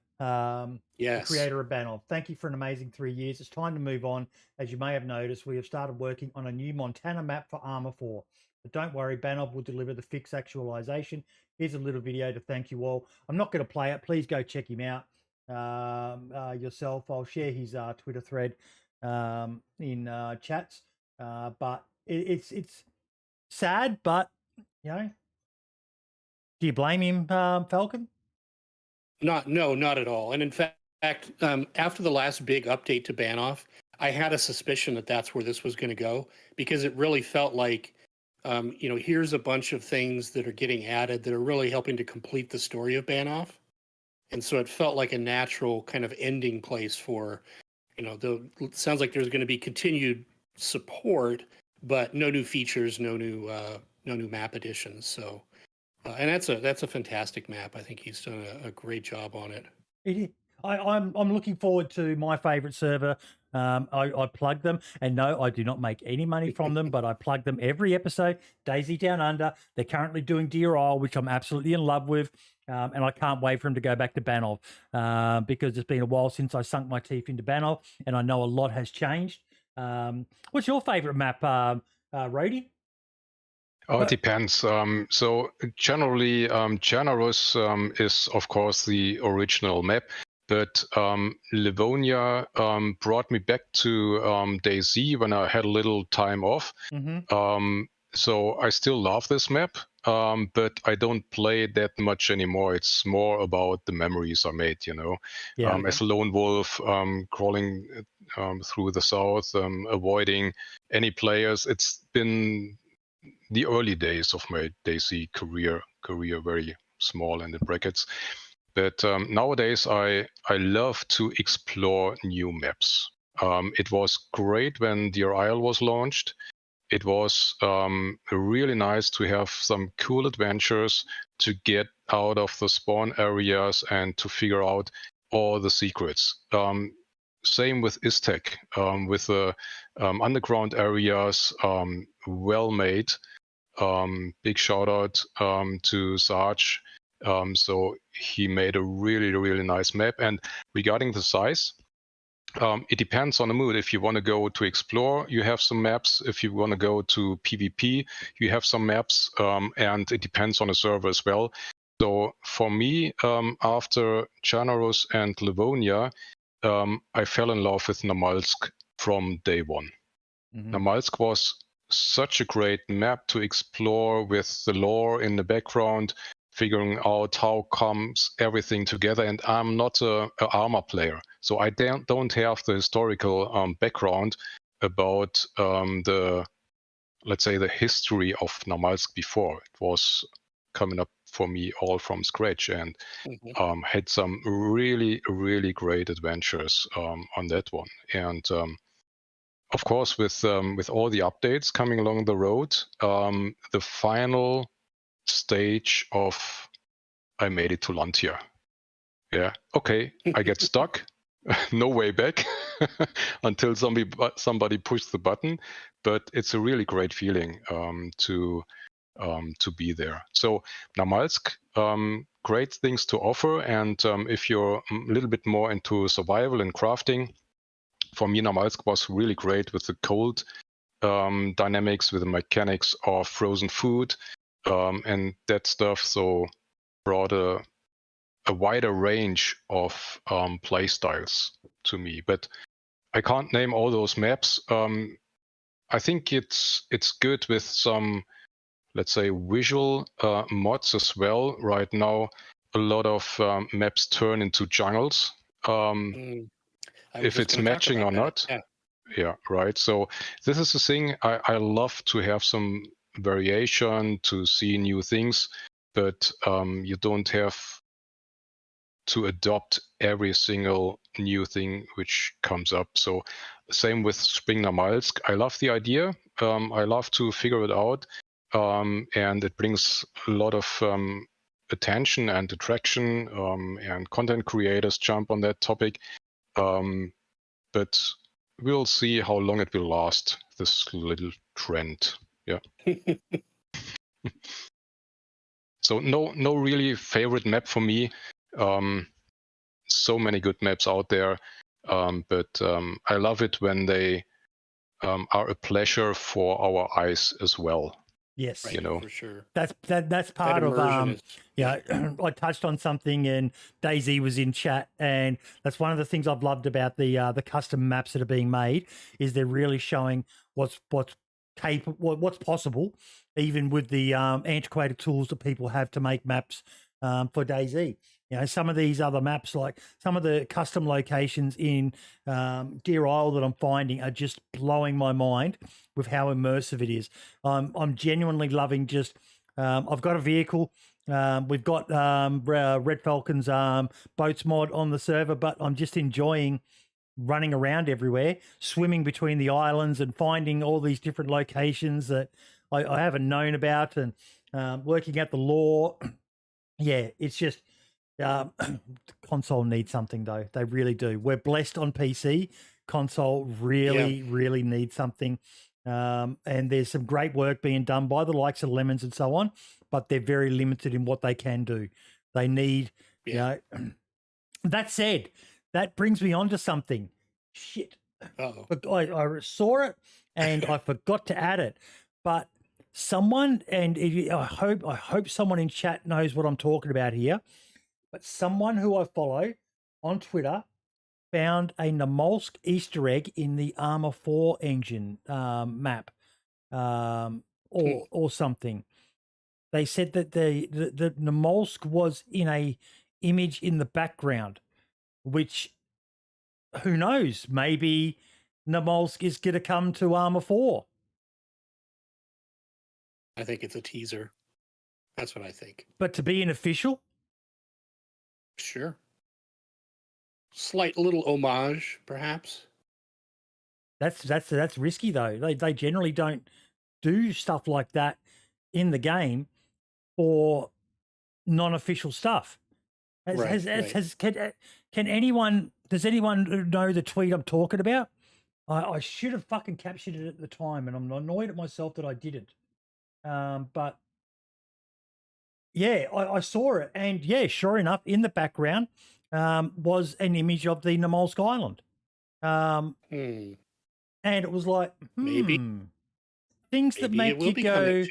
Yes. the creator of Banov. Thank you for an amazing 3 years. It's time to move on. As you may have noticed, we have started working on a new Montana map for Arma 4. But don't worry, Banov will deliver the fixed actualization. Here's a little video to thank you all. I'm not going to play it. Please go check him out yourself. I'll share his Twitter thread in chats. But it's sad, but, do you blame him, Falcon? No, not at all. And in fact, after the last big update to Banov, I had a suspicion that that's where this was going to go, because it really felt like, here's a bunch of things that are getting added that are really helping to complete the story of Banov. And so it felt like a natural kind of ending place for, it sounds like there's going to be continued support, but no new features, no new map additions. So, and that's a fantastic map. I think he's done a great job on it. I'm looking forward to my favorite server. I plug them, and no, I do not make any money from them, but I plug them every episode. DayZ Down Under. They're currently doing Deer Isle, which I'm absolutely in love with, and I can't wait for them to go back to Banov because it's been a while since I sunk my teeth into Banov, and I know a lot has changed. What's your favorite map, Roadie? Oh, it depends. So generally, Generous is, of course, the original map. But Livonia brought me back to DayZ when I had a little time off. Mm-hmm. So I still love this map, but I don't play it that much anymore. It's more about the memories I made, Yeah. As a lone wolf, crawling through the south, avoiding any players. It's been the early days of my DayZ career very small and in brackets. But nowadays, I love to explore new maps. It was great when Deer Isle was launched, it was really nice to have some cool adventures, to get out of the spawn areas and to figure out all the secrets. Same with Iztec, with the underground areas, well made. Big shout out to Sarge. So he made a really, really nice map. And regarding the size, it depends on the mood. If you want to go to explore, you have some maps. If you want to go to PvP, you have some maps, and it depends on the server as well. So for me, after Chernarus and Livonia, I fell in love with Namalsk from day one. Namalsk was such a great map to explore with the lore in the background, figuring out how comes everything together. And I'm not a armor player, so I don't have the historical background about let's say the history of Namalsk before. It was coming up for me all from scratch, and had some really, really great adventures on that one. And of course, with all the updates coming along the road, the final stage of I made it to Lantia. Yeah, okay, I get stuck, no way back until somebody pushed the button. But it's a really great feeling to be there. So Namalsk, great things to offer. And if you're a little bit more into survival and crafting, for me, Namalsk was really great with the cold dynamics, with the mechanics of frozen food and that stuff. So brought a wider range of play styles to me. But I can't name all those maps. I think it's good with some, let's say, visual mods as well. Right now, a lot of maps turn into jungles. If it's matching or not. Yeah, right. So this is the thing. I love to have some variation, to see new things, but you don't have to adopt every single new thing which comes up. So same with Spring Namalsk. I love the idea. I love to figure it out. And it brings a lot of attention and attraction, and content creators jump on that topic. But we'll see how long it will last, this little trend. Yeah. So no really favorite map for me. So many good maps out there, but I love it when they are a pleasure for our eyes as well. Yes, Right, you know, for sure. that's part of I touched on something, and DayZ was in chat, and that's one of the things I've loved about the custom maps that are being made, is they're really showing what's capable, what's possible, even with the antiquated tools that people have to make maps for DayZ. You know, some of these other maps, like some of the custom locations in Deer Isle that I'm finding, are just blowing my mind with how immersive it is. I'm genuinely loving just, I've got a vehicle. We've got Red Falcon's boats mod on the server, but I'm just enjoying running around everywhere, swimming between the islands and finding all these different locations that I haven't known about, and working out the lore. Yeah, it's just, console needs something though. They really do. We're blessed on PC. Console really needs something. And there's some great work being done by the likes of Lemons and so on, but they're very limited in what they can do. They need, you know. That said, that brings me on to something. Shit. I saw it and I forgot to add it, but someone, and I hope someone in chat knows what I'm talking about here. But someone who I follow on Twitter found a Namalsk Easter egg in the Armor 4 engine map, or something. They said that the Namalsk was in a image in the background, which, who knows, maybe Namalsk is going to come to Armor 4. I think it's a teaser. That's what I think. But to be an official? Sure. Slight little homage, perhaps. That's risky though. They generally don't do stuff like that in the game for non-official stuff. Can anyone, does anyone know the tweet I'm talking about? I should have fucking captured it at the time, and I'm annoyed at myself that I didn't. But yeah, I saw it, and yeah, sure enough, in the background was an image of the Namolsk Island. And it was like, Maybe things that make it will you be go, coming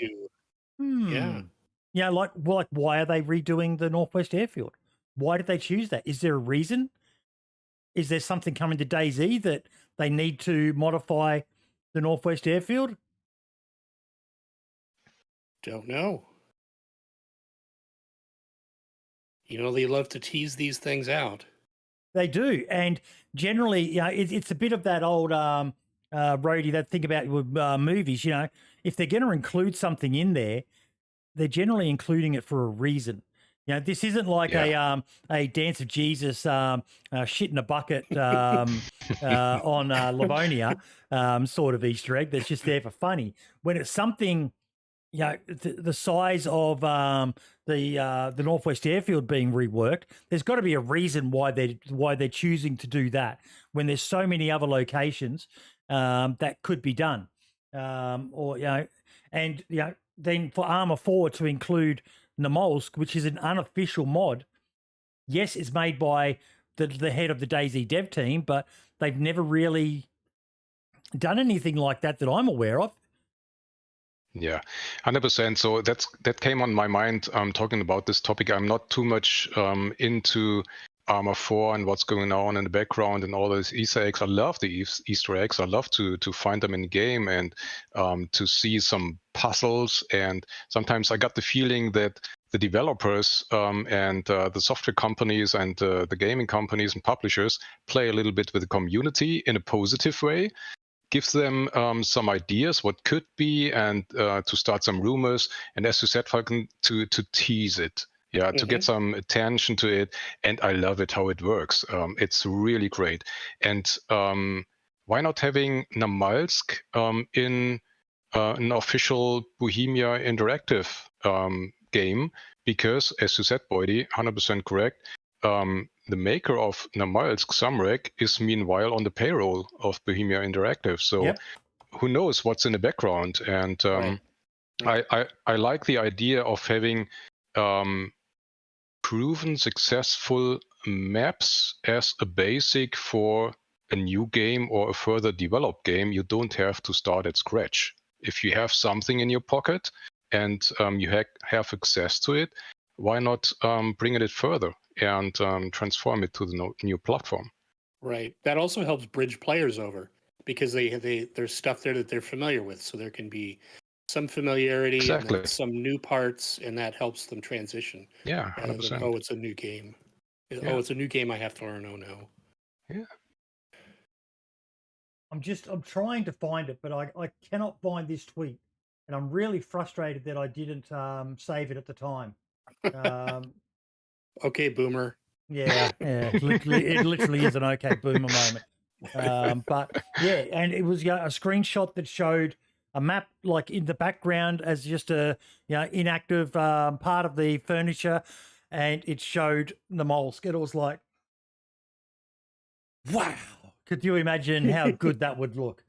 to. Yeah, like why are they redoing the Northwest Airfield? Why did they choose that? Is there a reason? Is there something coming to DayZ that they need to modify the Northwest Airfield? Don't know. You know, they love to tease these things out. They do, and generally, you know, it's a bit of that old roadie that think about with movies. You know, if they're going to include something in there, they're generally including it for a reason. You know, this isn't like a Dance of Jesus shit in a bucket on Livonia sort of Easter egg that's just there for funny. When it's something, you know, the size of the Northwest Airfield being reworked, there's got to be a reason why they're choosing to do that when there's so many other locations that could be done, or you know, and you know, then for Armour 4 to include Namolsk, which is an unofficial mod, yes, it's made by the head of the DayZ dev team, but they've never really done anything like that I'm aware of. Yeah, 100%. So that came on my mind talking about this topic. I'm not too much into Armour 4 and what's going on in the background and all those Easter eggs. I love the Easter eggs. I love to find them in the game and to see some puzzles. And sometimes I got the feeling that the developers and the software companies and the gaming companies and publishers play a little bit with the community in a positive way. Gives them some ideas what could be and to start some rumors. And as you said, Falcon, to tease it. Yeah, to get some attention to it. And I love it how it works. It's really great. And why not having Namalsk in an official Bohemia Interactive game? Because, as you said, Boydie, 100% correct, the maker of Namalsk, Samrek, is meanwhile on the payroll of Bohemia Interactive. So who knows what's in the background? And I like the idea of having proven successful maps as a basic for a new game or a further developed game. You don't have to start at scratch. If you have something in your pocket and you have access to it, why not bring it further and transform it to the new platform? Right. That also helps bridge players over because there's stuff there that they're familiar with. So there can be some familiarity and then some new parts, and that helps them transition. Yeah, 100%. Than, oh, it's a new game. Yeah. Oh, it's a new game I have to learn. Oh, no. Yeah. I'm trying to find it, but I cannot find this tweet. And I'm really frustrated that I didn't save it at the time. Okay, boomer. Yeah. It literally is an okay boomer moment. But yeah, and it was a screenshot that showed a map like in the background as just a inactive part of the furniture, and it showed Namolsk. It was like, wow! Could you imagine how good that would look?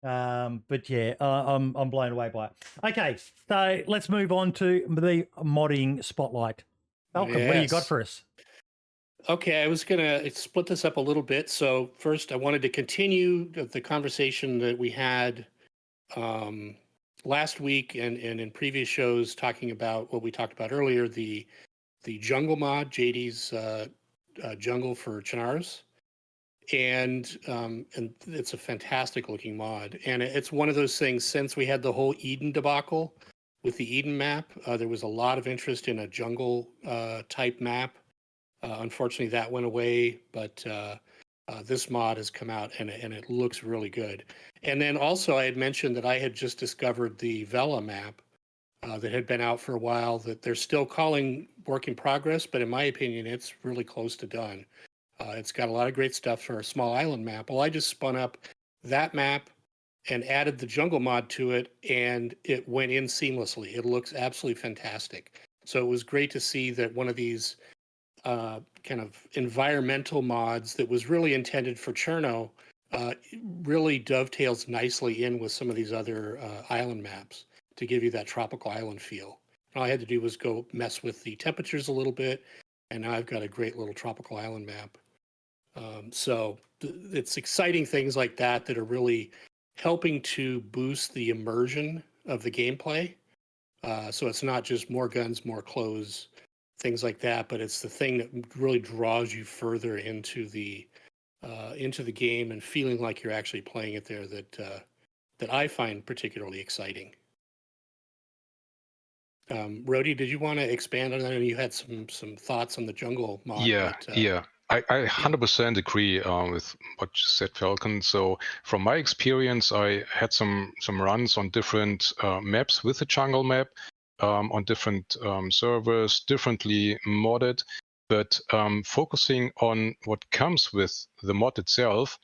But yeah, I'm blown away by it. Okay, so let's move on to the modding spotlight. Malcolm, what do you got for us? Okay, I was going to split this up a little bit. So first, I wanted to continue the conversation that we had last week and in previous shows, talking about what we talked about earlier, the jungle mod, JD's jungle for Chernarus. And it's a fantastic looking mod. And it's one of those things, since we had the whole Eden debacle with the Eden map, there was a lot of interest in a jungle type map. Unfortunately, that went away, but this mod has come out and it looks really good. And then also I had mentioned that I had just discovered the Vela map that had been out for a while, that they're still calling work in progress, but in my opinion, it's really close to done. It's got a lot of great stuff for a small island map. Well, I just spun up that map and added the jungle mod to it, and it went in seamlessly. It looks absolutely fantastic. So it was great to see that one of these kind of environmental mods that was really intended for Cherno really dovetails nicely in with some of these other island maps to give you that tropical island feel. All I had to do was go mess with the temperatures a little bit, and now I've got a great little tropical island map. So it's exciting things like that that are really helping to boost the immersion of the gameplay. So it's not just more guns, more clothes, things like that, but it's the thing that really draws you further into the game and feeling like you're actually playing it there that I find particularly exciting. Rhodey, did you want to expand on that? I know you had some thoughts on the jungle mod. Yeah, yeah. I 100% agree with what you said, Falcon. So from my experience, I had some runs on different maps with the jungle map, on different servers, differently modded. But focusing on what comes with the mod itself,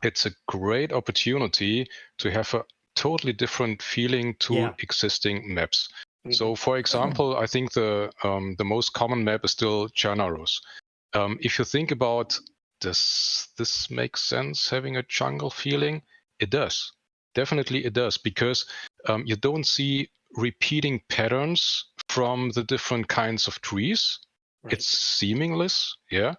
it's a great opportunity to have a totally different feeling to existing maps. So, for example, I think the most common map is still Chernaros. If you think about, does this make sense having a jungle feeling? It does. Definitely it does, because you don't see repeating patterns from the different kinds of trees. Right. It's seamless, yeah.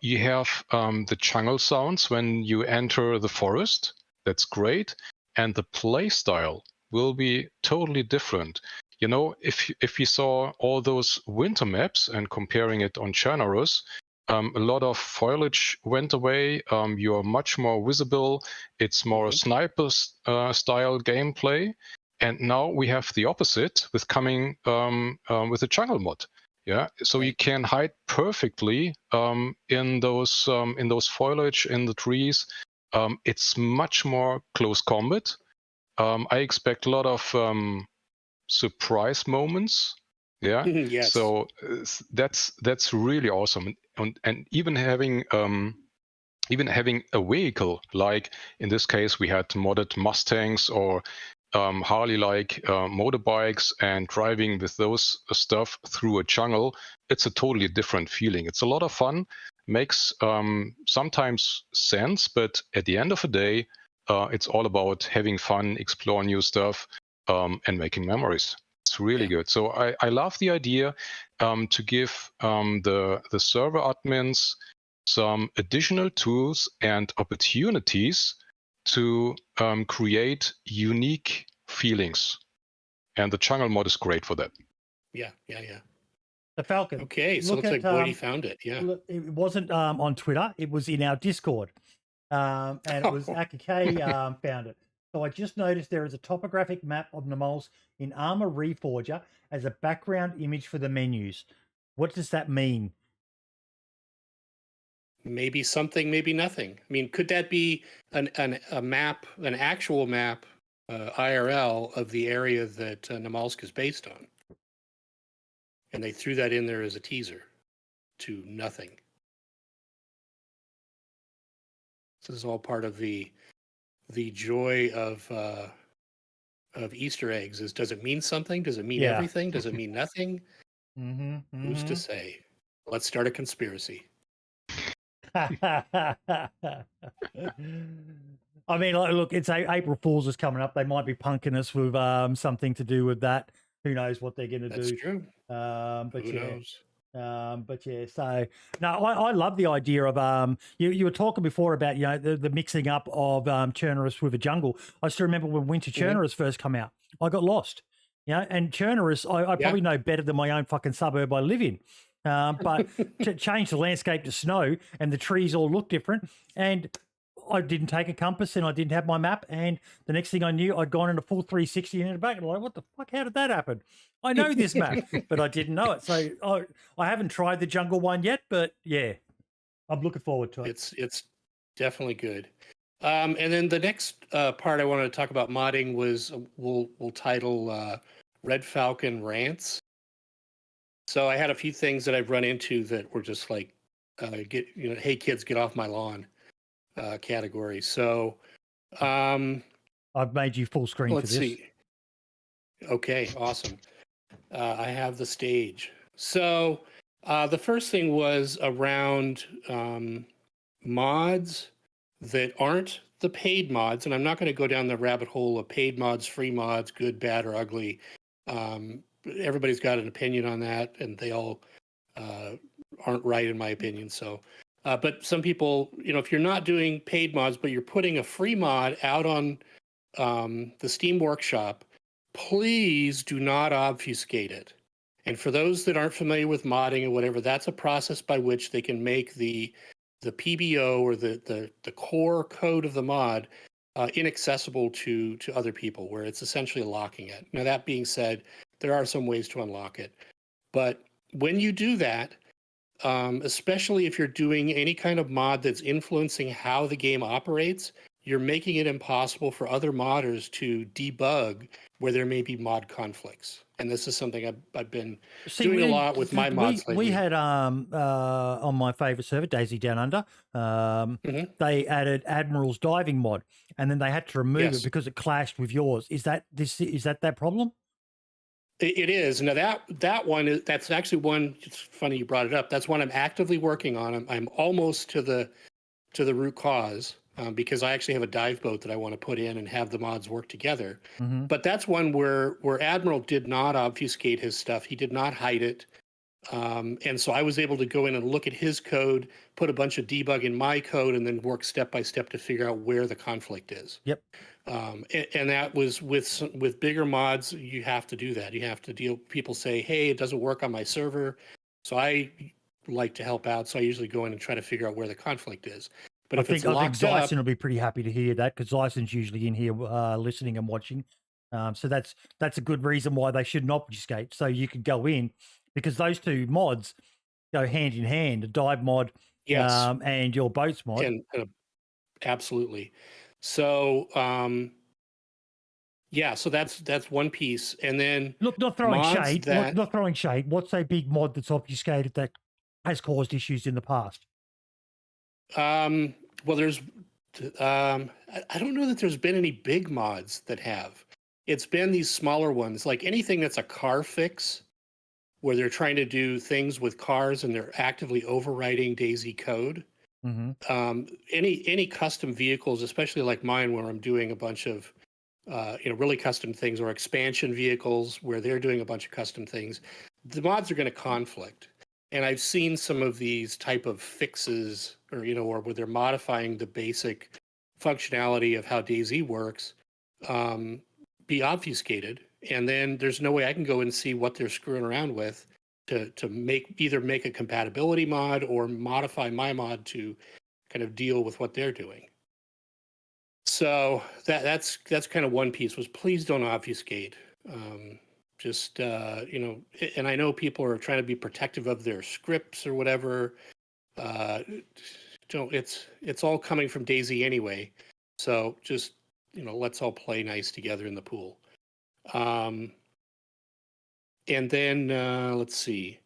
You have the jungle sounds when you enter the forest. That's great. And the play style will be totally different. You know, if you saw all those winter maps and comparing it on Chernaros, a lot of foliage went away. You are much more visible. It's more sniper style gameplay. And now we have the opposite with coming with the jungle mod. Yeah, so you can hide perfectly in those foliage in the trees. It's much more close combat. I expect a lot of surprise moments. Yeah. Yes. So that's really awesome. And even having a vehicle, like in this case we had modded Mustangs or Harley-like motorbikes, and driving with those stuff through a jungle, it's a totally different feeling. It's a lot of fun, makes sometimes sense, but at the end of the day, it's all about having fun, explore new stuff, and making memories. It's really good. So I love the idea to give the server admins some additional tools and opportunities to create unique feelings. And the jungle mod is great for that. Yeah. The Falcon. Okay, so it looks like Boydie found it. Yeah. Look, it wasn't on Twitter. It was in our Discord. And it was Akake found it. So I just noticed there is a topographic map of Namols in Armor Reforger as a background image for the menus. What does that mean? Maybe something, maybe nothing. I mean, could that be a map, an actual map, IRL of the area that Namalsk is based on? And they threw that in there as a teaser to nothing. This is all part of the joy of Easter eggs. Is, does it mean something? Does it mean everything? Does it mean nothing? Who's to say? Let's start a conspiracy. I mean, look, it's April Fool's is coming up. They might be punking us with something to do with that. Who knows what they're going to do? That's true. But Who knows? But yeah, so no, I love the idea of you were talking before about, you know, the mixing up of Chernaris with a jungle. I still remember when Winter Chernaris first come out. I got lost, you know, and Chernaris I probably know better than my own fucking suburb I live in. But to change the landscape to snow and the trees all look different, and I didn't take a compass and I didn't have my map, and the next thing I knew, I'd gone in a full 360 and back, and I'm like, what the fuck? How did that happen? I know this map, but I didn't know it. So I haven't tried the jungle one yet, but yeah, I'm looking forward to it. It's definitely good. And then the next part I wanted to talk about modding was we'll title Red Falcon Rants. So I had a few things that I've run into that were just like, hey kids, get off my lawn category. So I've made you full screen Let's for this. see. Okay, awesome. I have the stage. So the first thing was around mods that aren't the paid mods, and I'm not going to go down the rabbit hole of paid mods, free mods, good, bad, or ugly. Everybody's got an opinion on that, and they all aren't right in my opinion. So, but some people, if you're not doing paid mods, but you're putting a free mod out on the Steam Workshop, please do not obfuscate it. And for those that aren't familiar with modding or whatever, that's a process by which they can make the PBO or the core code of the mod inaccessible to other people, where it's essentially locking it. Now, that being said, there are some ways to unlock it. But when you do that, especially if you're doing any kind of mod that's influencing how the game operates, you're making it impossible for other modders to debug where there may be mod conflicts. And this is something I've been doing a lot with my mods lately. We had on my favorite server, DayZ Down Under, they added Admiral's diving mod, and then they had to remove it because it clashed with yours. Is that that problem? It is. Now that one that's actually one. It's funny you brought it up. That's one I'm actively working on. I'm almost to the root cause. Because I actually have a dive boat that I want to put in and have the mods work together. But that's one where Admiral did not obfuscate his stuff. He did not hide it. And so I was able to go in and look at his code, put a bunch of debug in my code, and then work step by step to figure out where the conflict is. Yep. And that was with bigger mods, you have to do that. You have to deal. People say, hey, it doesn't work on my server. So I like to help out. So I usually go in and try to figure out where the conflict is. But I think Zyson will be pretty happy to hear that, because Zyson's usually in here listening and watching. So that's a good reason why they shouldn't obfuscate. So you could go in, because those two mods go hand in hand, a dive mod and your boats mod. And absolutely. So so that's one piece. And then look, not throwing shade. Not throwing shade. What's a big mod that's obfuscated that has caused issues in the past? Well, there's, I don't know that there's been any big mods that have. It's been these smaller ones, like anything that's a car fix, where they're trying to do things with cars and they're actively overwriting DayZ code. Any custom vehicles, especially like mine, where I'm doing a bunch of, really custom things, or expansion vehicles where they're doing a bunch of custom things, the mods are going to conflict. And I've seen some of these type of fixes, or where they're modifying the basic functionality of how DayZ works, be obfuscated, and then there's no way I can go and see what they're screwing around with to either make a compatibility mod or modify my mod to kind of deal with what they're doing. So that's kind of one piece, was please don't obfuscate. And I know people are trying to be protective of their scripts or whatever. It's all coming from DayZ anyway. So just, let's all play nice together in the pool. And then let's see.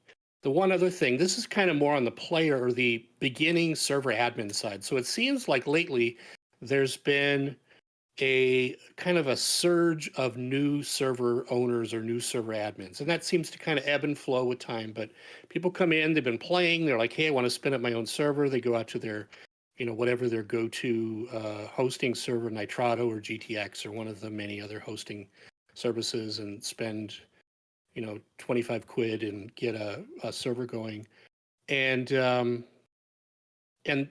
The one other thing, this is kind of more on the player or the beginning server admin side. So it seems like lately there's been a kind of a surge of new server owners or new server admins. And that seems to kind of ebb and flow with time. But people come in, they've been playing, they're like, hey, I want to spin up my own server. They go out to their, whatever their go-to hosting server, Nitrado or GTX or one of the many other hosting services, and spend, 25 quid and get a server going.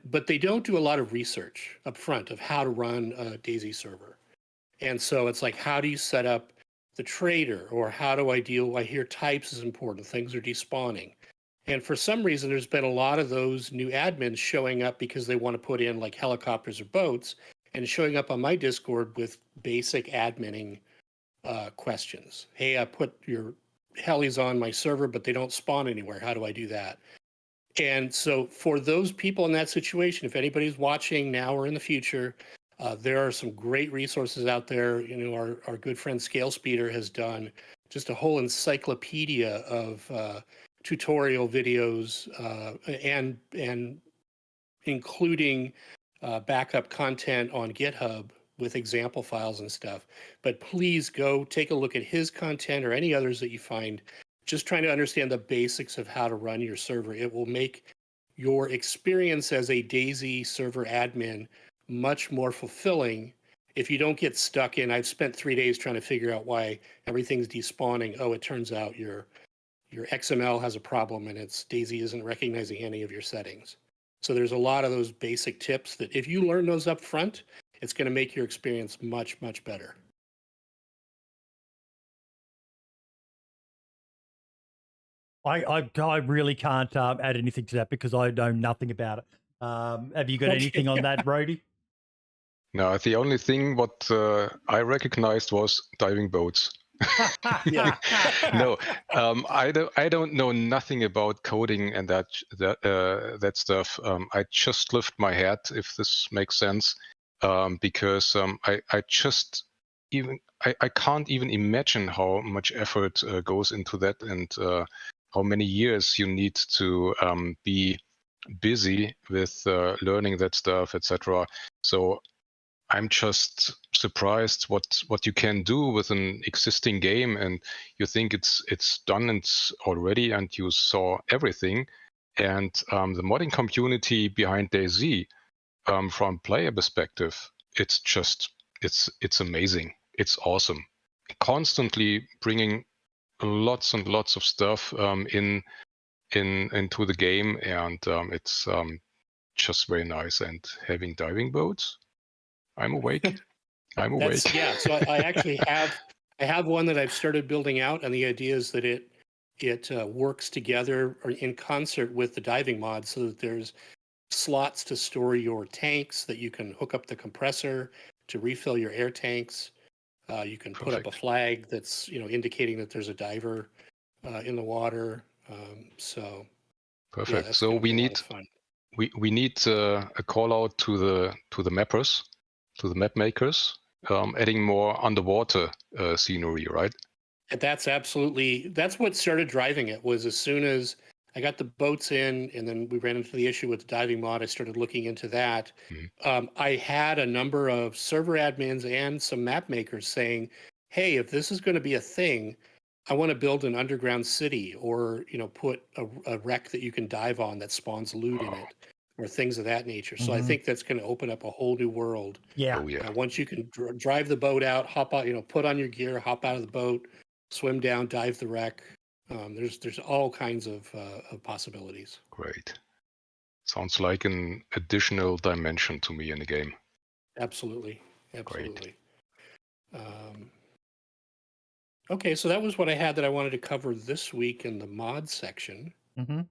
But they don't do a lot of research up front of how to run a DayZ server. And so it's like, how do you set up the trader, or how do I deal? I hear types is important. Things are despawning. And for some reason, there's been a lot of those new admins showing up because they want to put in like helicopters or boats, and showing up on my Discord with basic adminning questions. Hey, I put your helis on my server, but they don't spawn anywhere. How do I do that? And so for those people in that situation, if anybody's watching now or in the future, there are some great resources out there. Our good friend Scale Speeder has done just a whole encyclopedia of tutorial videos and including backup content on GitHub with example files and stuff. But please go take a look at his content or any others that you find. Just trying to understand the basics of how to run your server. It will make your experience as a DayZ server admin much more fulfilling if you don't get stuck in, I've spent 3 days trying to figure out why everything's despawning. Oh, it turns out your XML has a problem and it's DayZ isn't recognizing any of your settings. So there's a lot of those basic tips that if you learn those up front, it's going to make your experience much, much better. I really can't add anything to that because I know nothing about it. Have you got anything on that, Brody? No, the only thing what I recognized was diving boats. Yeah. No, I don't know nothing about coding and that stuff. I just lift my head, if this makes sense, because I just I can't even imagine how much effort goes into that and how many years you need to be busy with learning that stuff, etc. So I'm just surprised what you can do with an existing game, and you think it's done and it's already, and you saw everything. And the modding community behind DayZ, from player perspective, it's amazing. It's awesome. Constantly bringing lots and lots of stuff into the game, and it's just very nice. And having diving boats, I'm awake. I'm awake. Yeah, so I actually have one that I've started building out, and the idea is that it works together or in concert with the diving mod, so that there's slots to store your tanks, that you can hook up the compressor to refill your air tanks. You can put up a flag that's indicating that there's a diver in the water. So perfect. Yeah, so we need a call out to the mappers, to the map makers, adding more underwater scenery, right? And that's what started driving it. Was as soon as I got the boats in, and then we ran into the issue with the diving mod, I started looking into that. Mm-hmm. I had a number of server admins and some map makers saying, hey, if this is going to be a thing, I want to build an underground city, or put a wreck that you can dive on that spawns loot in it, or things of that nature. So I think that's going to open up a whole new world. Yeah. Oh, yeah. Once you can drive the boat out, hop out, put on your gear, hop out of the boat, swim down, dive the wreck. There's all kinds of possibilities. Great. Sounds like an additional dimension to me in the game. Absolutely. Okay, so that was what I had that I wanted to cover this week in the mod section. Mm-hmm.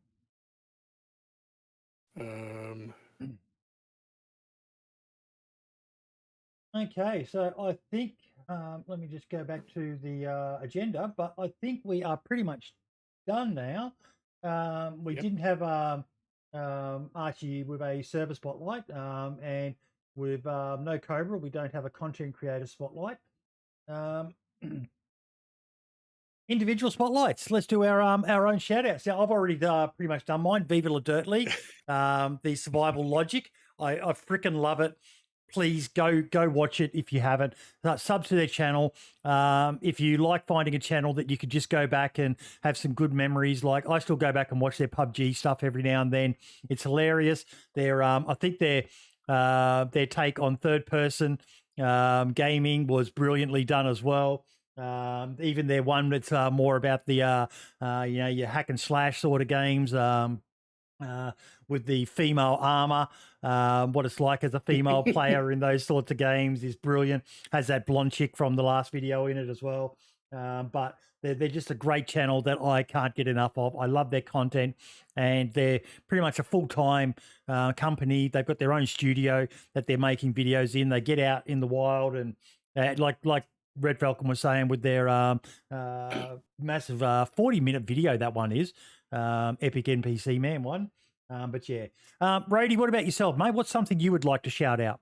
Okay, so I think let me just go back to the agenda, but I think we are pretty much done now. We didn't have Archie with a server spotlight, and with no Cobra, we don't have a content creator spotlight. Individual spotlights. Let's do our own shout outs. Now, I've already pretty much done mine. Viva la Dirt League, the survival logic. I freaking love it. Please go watch it if you haven't. Sub to their channel. If you like finding a channel that you could just go back and have some good memories, like I still go back and watch their PUBG stuff every now and then. It's hilarious. I think their take on third person gaming was brilliantly done as well. Even their one that's more about the your hack and slash sort of games, with the female armor, what it's like as a female player in those sorts of games is brilliant. Has that blonde chick from the last video in it as well. But they're just a great channel that I can't get enough of. I love their content, and they're pretty much a full-time company. They've got their own studio that they're making videos in. They get out in the wild, and like Red Falcon was saying with their massive 40-minute video, that one is Epic NPC Man one. But yeah, Brady, what about yourself, mate? What's something you would like to shout out?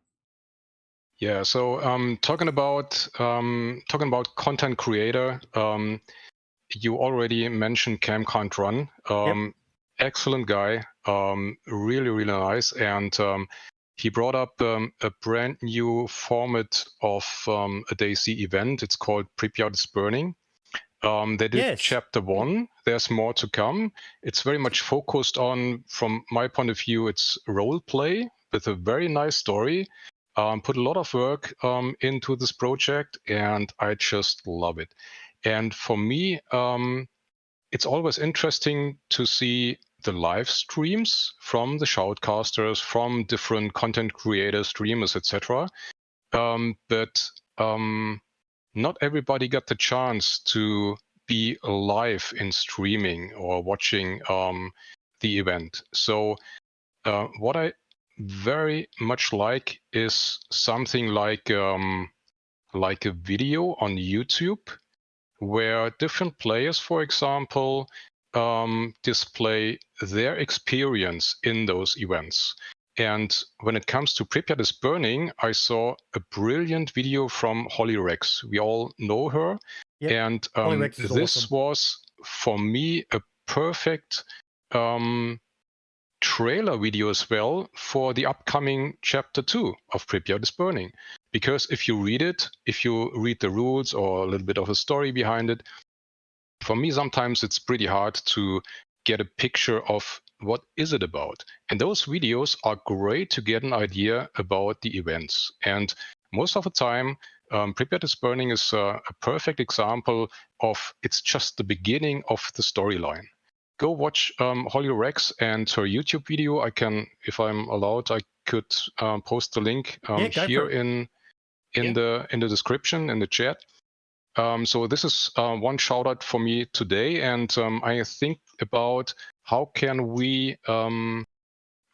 Yeah, so talking about content creator, you already mentioned Cam Can't Run. Excellent guy, really nice, and he brought up a brand new format of a DayZ event. It's called Pripyat is Burning. They did Yes. chapter 1. There's more to come. It's very much focused on, from my point of view, it's role play with a very nice story. Put a lot of work into this project, and I just love it. And for me, it's always interesting to see the live streams from the shoutcasters, from different content creators, streamers, etc. But not everybody got the chance to be live in streaming or watching the event. So what I very much like is something like a video on YouTube, where different players, for example, display their experience in those events. And when it comes to Pripyat is Burning, I saw a brilliant video from Holly Rex. We all know her. Yep. And Holly Rex is this awesome. was, for me, a perfect trailer video as well for the upcoming chapter 2 of Pripyat is Burning. Because if you read it, if you read the rules or a little bit of a story behind it, for me, sometimes it's pretty hard to get a picture of what is it about. And those videos are great to get an idea about the events. And most of the time, Pripyat is Burning is a perfect example of it's just the beginning of the storyline. Go watch Holly Rex and her YouTube video. I can, if I'm allowed, I could post the link here in the description, in the chat. So this is one shout out for me today, and I think about how can we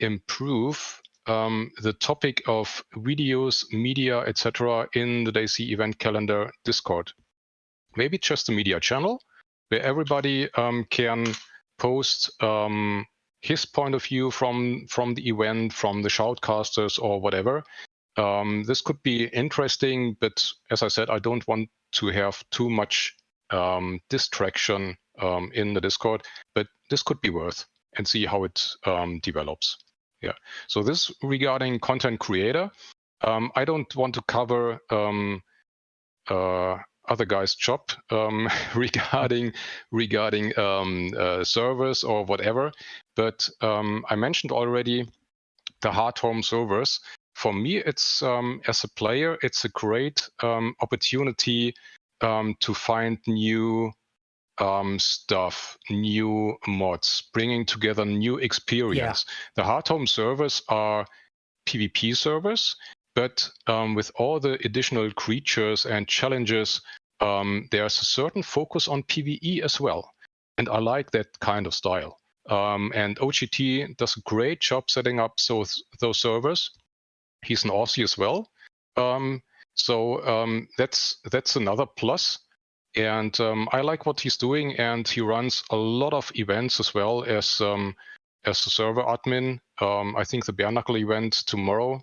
improve the topic of videos, media, etc. in the DayZ Event Calendar Discord. Maybe just a media channel where everybody can post his point of view from the event, from the shoutcasters or whatever. This could be interesting, but as I said, I don't want to have too much distraction in the Discord, but this could be worth and see how it develops. Yeah. So this regarding content creator. I don't want to cover other guys' job regarding servers or whatever, but I mentioned already the hard home servers. For me, it's as a player, it's a great opportunity to find new stuff, new mods, bringing together new experience. Yeah. The hard home servers are PvP servers, but with all the additional creatures and challenges, there's a certain focus on PvE as well. And I like that kind of style. And OGT does a great job setting up those servers. He's an Aussie as well. So that's another plus. And I like what he's doing, and he runs a lot of events as well as a server admin. I think the Bare Knuckle event tomorrow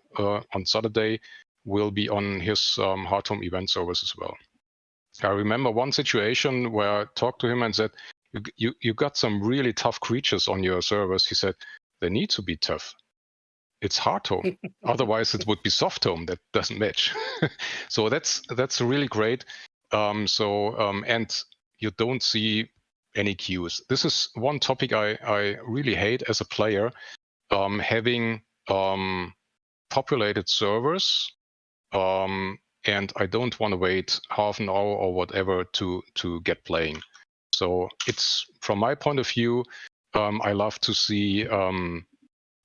on Saturday will be on his hard home event servers as well. I remember one situation where I talked to him and said, you got some really tough creatures on your servers. He said, they need to be tough. It's hard home. Otherwise, it would be soft home. That doesn't match. So that's really great. And you don't see any queues. This is one topic I really hate as a player, having populated servers, and I don't want to wait half an hour or whatever to get playing. So it's, from my point of view, I love to see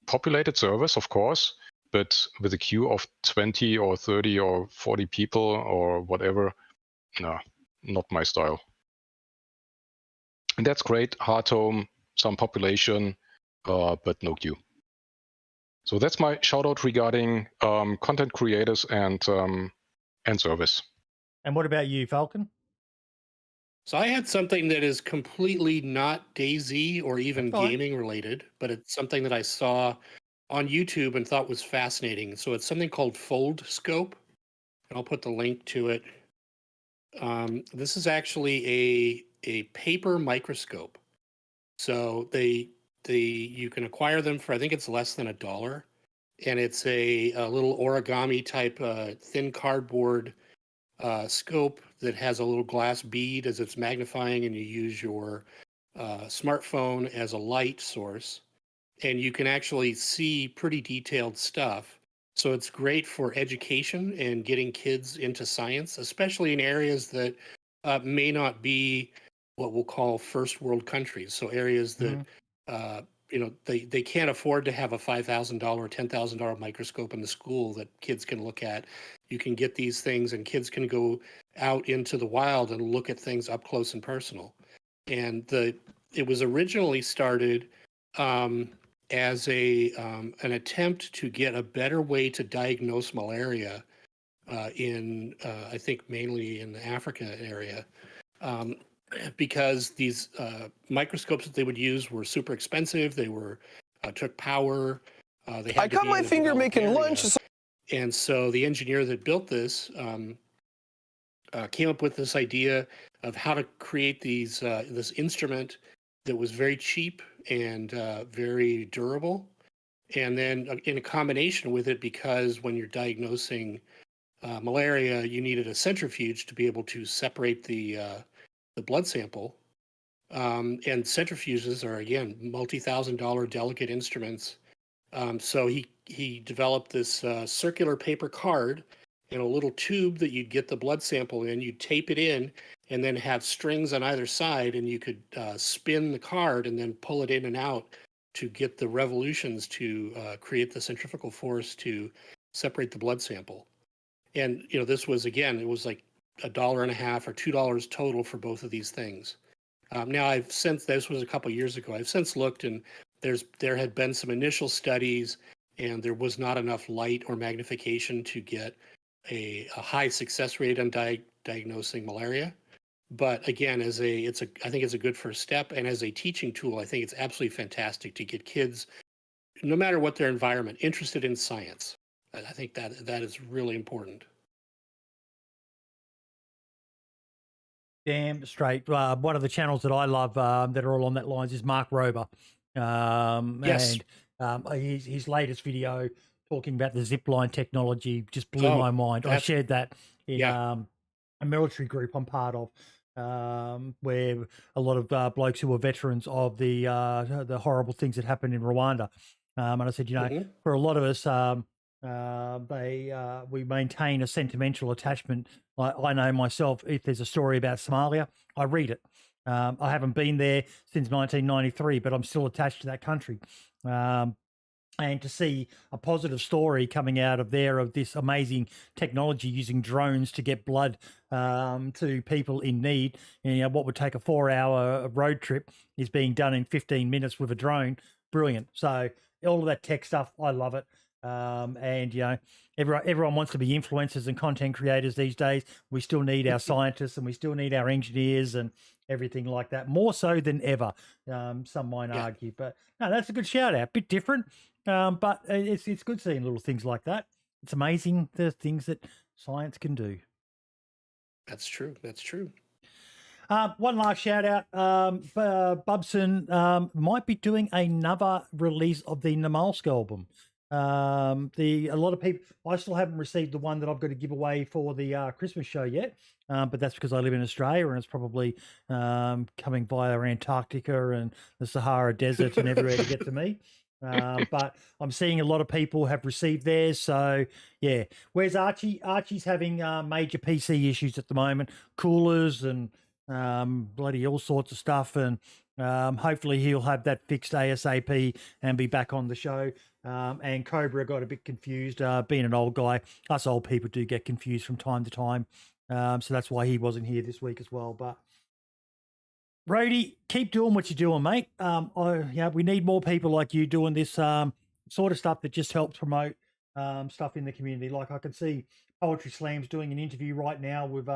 populated servers, of course, but with a queue of 20 or 30 or 40 people or whatever, no, not my style. And that's great, hard home, some population, but no queue. So that's my shout out regarding content creators and service. And what about you, Falcon? So I had something that is completely not DayZ or even gaming related, but it's something that I saw on YouTube and thought was fascinating. So it's something called Fold Scope, and I'll put the link to it. This is actually a paper microscope. So you can acquire them for, I think it's less than $1, and it's a little origami type thin cardboard scope that has a little glass bead as it's magnifying, and you use your smartphone as a light source, and you can actually see pretty detailed stuff. So it's great for education and getting kids into science, especially in areas that may not be what we'll call first world countries. So areas that they can't afford to have a $5,000 or $10,000 microscope in the school that kids can look at. You can get these things, and kids can go out into the wild and look at things up close and personal. And it was originally started as an attempt to get a better way to diagnose malaria in I think mainly in the Africa area, because these microscopes that they would use were super expensive. They were took power. They had I to got be my in a finger developed making area. lunch. And so the engineer that built this came up with this idea of how to create this instrument that was very cheap and very durable. And then in a combination with it, because when you're diagnosing malaria, you needed a centrifuge to be able to separate the blood sample. And centrifuges are, again, multi-$1,000 delicate instruments. So he developed this circular paper card and a little tube that you'd get the blood sample in. You'd tape it in and then have strings on either side, and you could spin the card and then pull it in and out to get the revolutions to create the centrifugal force to separate the blood sample. And, this was, again, it was like $1.50 or $2 total for both of these things. Now, this was a couple years ago. I've since looked, and there had been some initial studies, and there was not enough light or magnification to get a high success rate on diagnosing malaria. But again, I think it's a good first step, and as a teaching tool, I think it's absolutely fantastic to get kids, no matter what their environment, interested in science. I think that is really important. Damn straight. One of the channels that I love that are all on that lines is Mark Rober. Yes. And his latest video talking about the zipline technology just blew my mind. I shared that in a military group I'm part of, where a lot of blokes who were veterans of the horrible things that happened in Rwanda. And I said, for a lot of us, we maintain a sentimental attachment. I know myself, if there's a story about Somalia, I read it. I haven't been there since 1993, but I'm still attached to that country. And to see a positive story coming out of this amazing technology using drones to get blood to people in need, and what would take a 4-hour road trip is being done in 15 minutes with a drone. Brilliant. So all of that tech stuff, I love it. And everyone wants to be influencers and content creators these days. We still need our scientists, and we still need our engineers and everything like that, more so than ever. Some might argue, but no, that's a good shout out. Bit different, but it's good seeing little things like that. It's amazing the things that science can do. That's true. One last shout out. Bubson might be doing another release of the Namalsk album. A lot of people, I still haven't received the one that I've got to give away for the Christmas show yet, but that's because I live in Australia, and it's probably coming via Antarctica and the Sahara Desert and everywhere to get to me. But I'm seeing a lot of people have received theirs. So yeah, where's Archie? Archie's having major PC issues at the moment, coolers and bloody all sorts of stuff, and hopefully he'll have that fixed ASAP and be back on the show. And Cobra got a bit confused, being an old guy. Us old people do get confused from time to time. So that's why he wasn't here this week as well. But Roadie, keep doing what you're doing, mate. We need more people like you doing this sort of stuff that just helps promote stuff in the community. Like I can see Poetry Slam's doing an interview right now with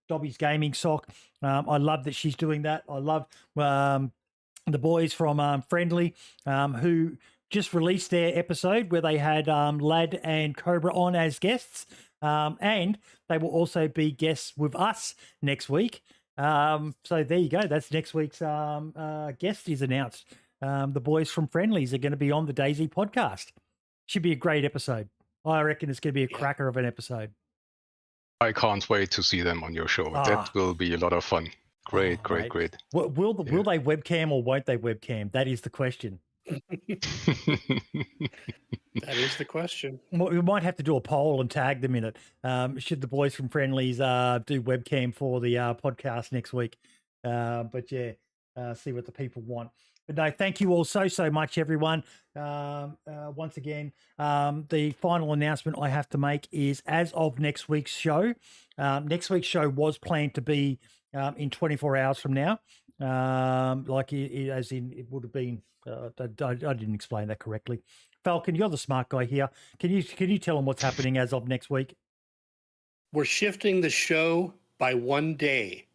Dobby's Gaming Sock. I love that she's doing that. I love the boys from Friendly who just released their episode where they had Lad and Cobra on as guests, and they will also be guests with us next week. So there you go. That's next week's guest is announced. The boys from Friendlies are going to be on the DayZ podcast. Should be a great episode. I reckon it's going to be a cracker of an episode. I can't wait to see them on your show. That will be a lot of fun. Great. Will they webcam or won't they webcam? That is the question. That is the question. We might have to do a poll and tag them in it. Should the boys from Friendlies do webcam for the podcast next week? But yeah, see what the people want. But no, thank you all so much, everyone. Once again, the final announcement I have to make is as of next week's show. Next week's show was planned to be in 24 hours from now. As in it would have been. I didn't explain that correctly. Falcon, you're the smart guy here. Can you tell them what's happening as of next week? We're shifting the show by 1 day.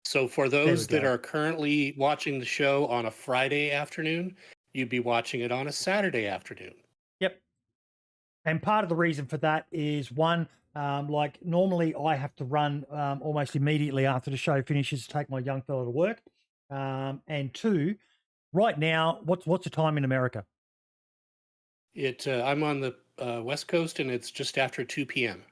So for those that are currently watching the show on a Friday afternoon, you'd be watching it on a Saturday afternoon. Yep. And part of the reason for that is one, like normally I have to run almost immediately after the show finishes to take my young fella to work. And two, right now, what's the time in America? I'm on the West Coast and it's just after 2 p.m.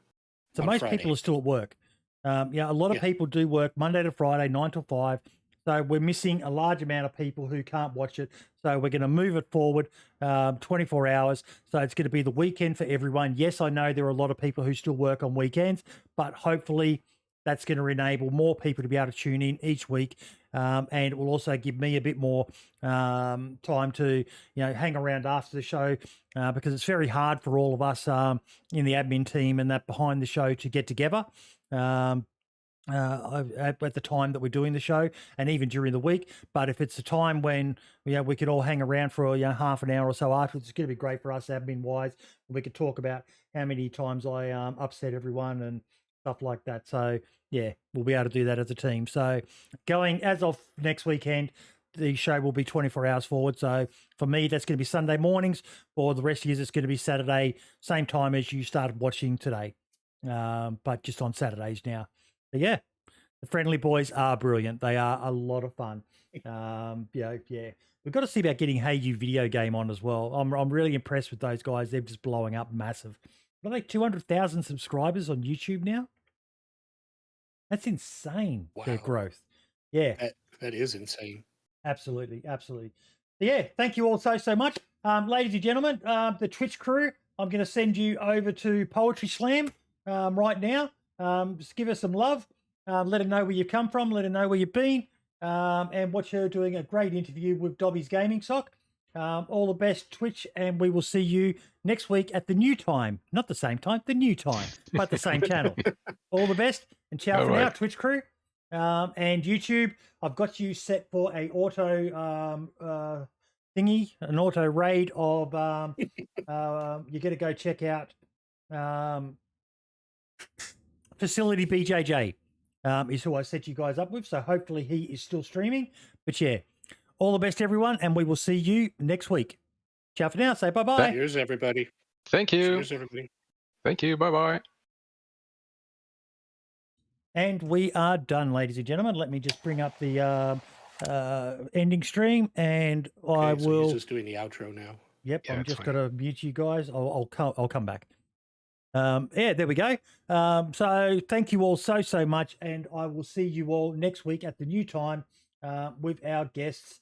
So most people are still at work. A lot of people do work Monday to Friday, 9 till 5. So we're missing a large amount of people who can't watch it. So we're going to move it forward 24 hours. So it's going to be the weekend for everyone. Yes, I know there are a lot of people who still work on weekends, but hopefully that's going to enable more people to be able to tune in each week. And it will also give me a bit more time to, hang around after the show because it's very hard for all of us in the admin team and that behind the show to get together. At the time that we're doing the show and even during the week. But if it's a time when we could all hang around for half an hour or so afterwards, it's going to be great for us admin wise. We could talk about how many times I upset everyone and stuff like that. So yeah, we'll be able to do that as a team. So going as of next weekend, the show will be 24 hours forward. So for me, that's going to be Sunday mornings. For the rest of you, it's going to be Saturday, same time as you started watching today. But just on Saturdays now. But yeah, the Friendly Boys are brilliant. They are a lot of fun. We've got to see about getting Hey You video game on as well. I'm really impressed with those guys. They're just blowing up massive. Are they 200,000 subscribers on YouTube now? That's insane. Wow. Their growth. Yeah, that is insane. Absolutely. But yeah, thank you all so much, ladies and gentlemen. The Twitch crew. I'm going to send you over to Poetry Slam right now. Just give us some love. Let her know where you've come from. Let her know where you've been. And watch her doing a great interview with Dobby's Gaming Sock. All the best, Twitch, and we will see you next week at the new time. Not the same time, the new time, but the same channel. All the best, and ciao for now, Twitch crew. And YouTube, I've got you set for a auto thingy, an auto raid of you're going to go check out Facility BJJ is who I set you guys up with. So hopefully he is still streaming. But yeah, all the best, everyone. And we will see you next week. Ciao for now. Say bye-bye. Cheers, everybody. Thank you. Cheers, everybody. Thank you. Bye-bye. And we are done, ladies and gentlemen. Let me just bring up the ending stream and I will... He's just doing the outro now. Yep, Yeah, I'm it's just fine. going to mute you guys. I'll come back. Yeah, there we go. So thank you all so much, and I will see you all next week at the new time with our guests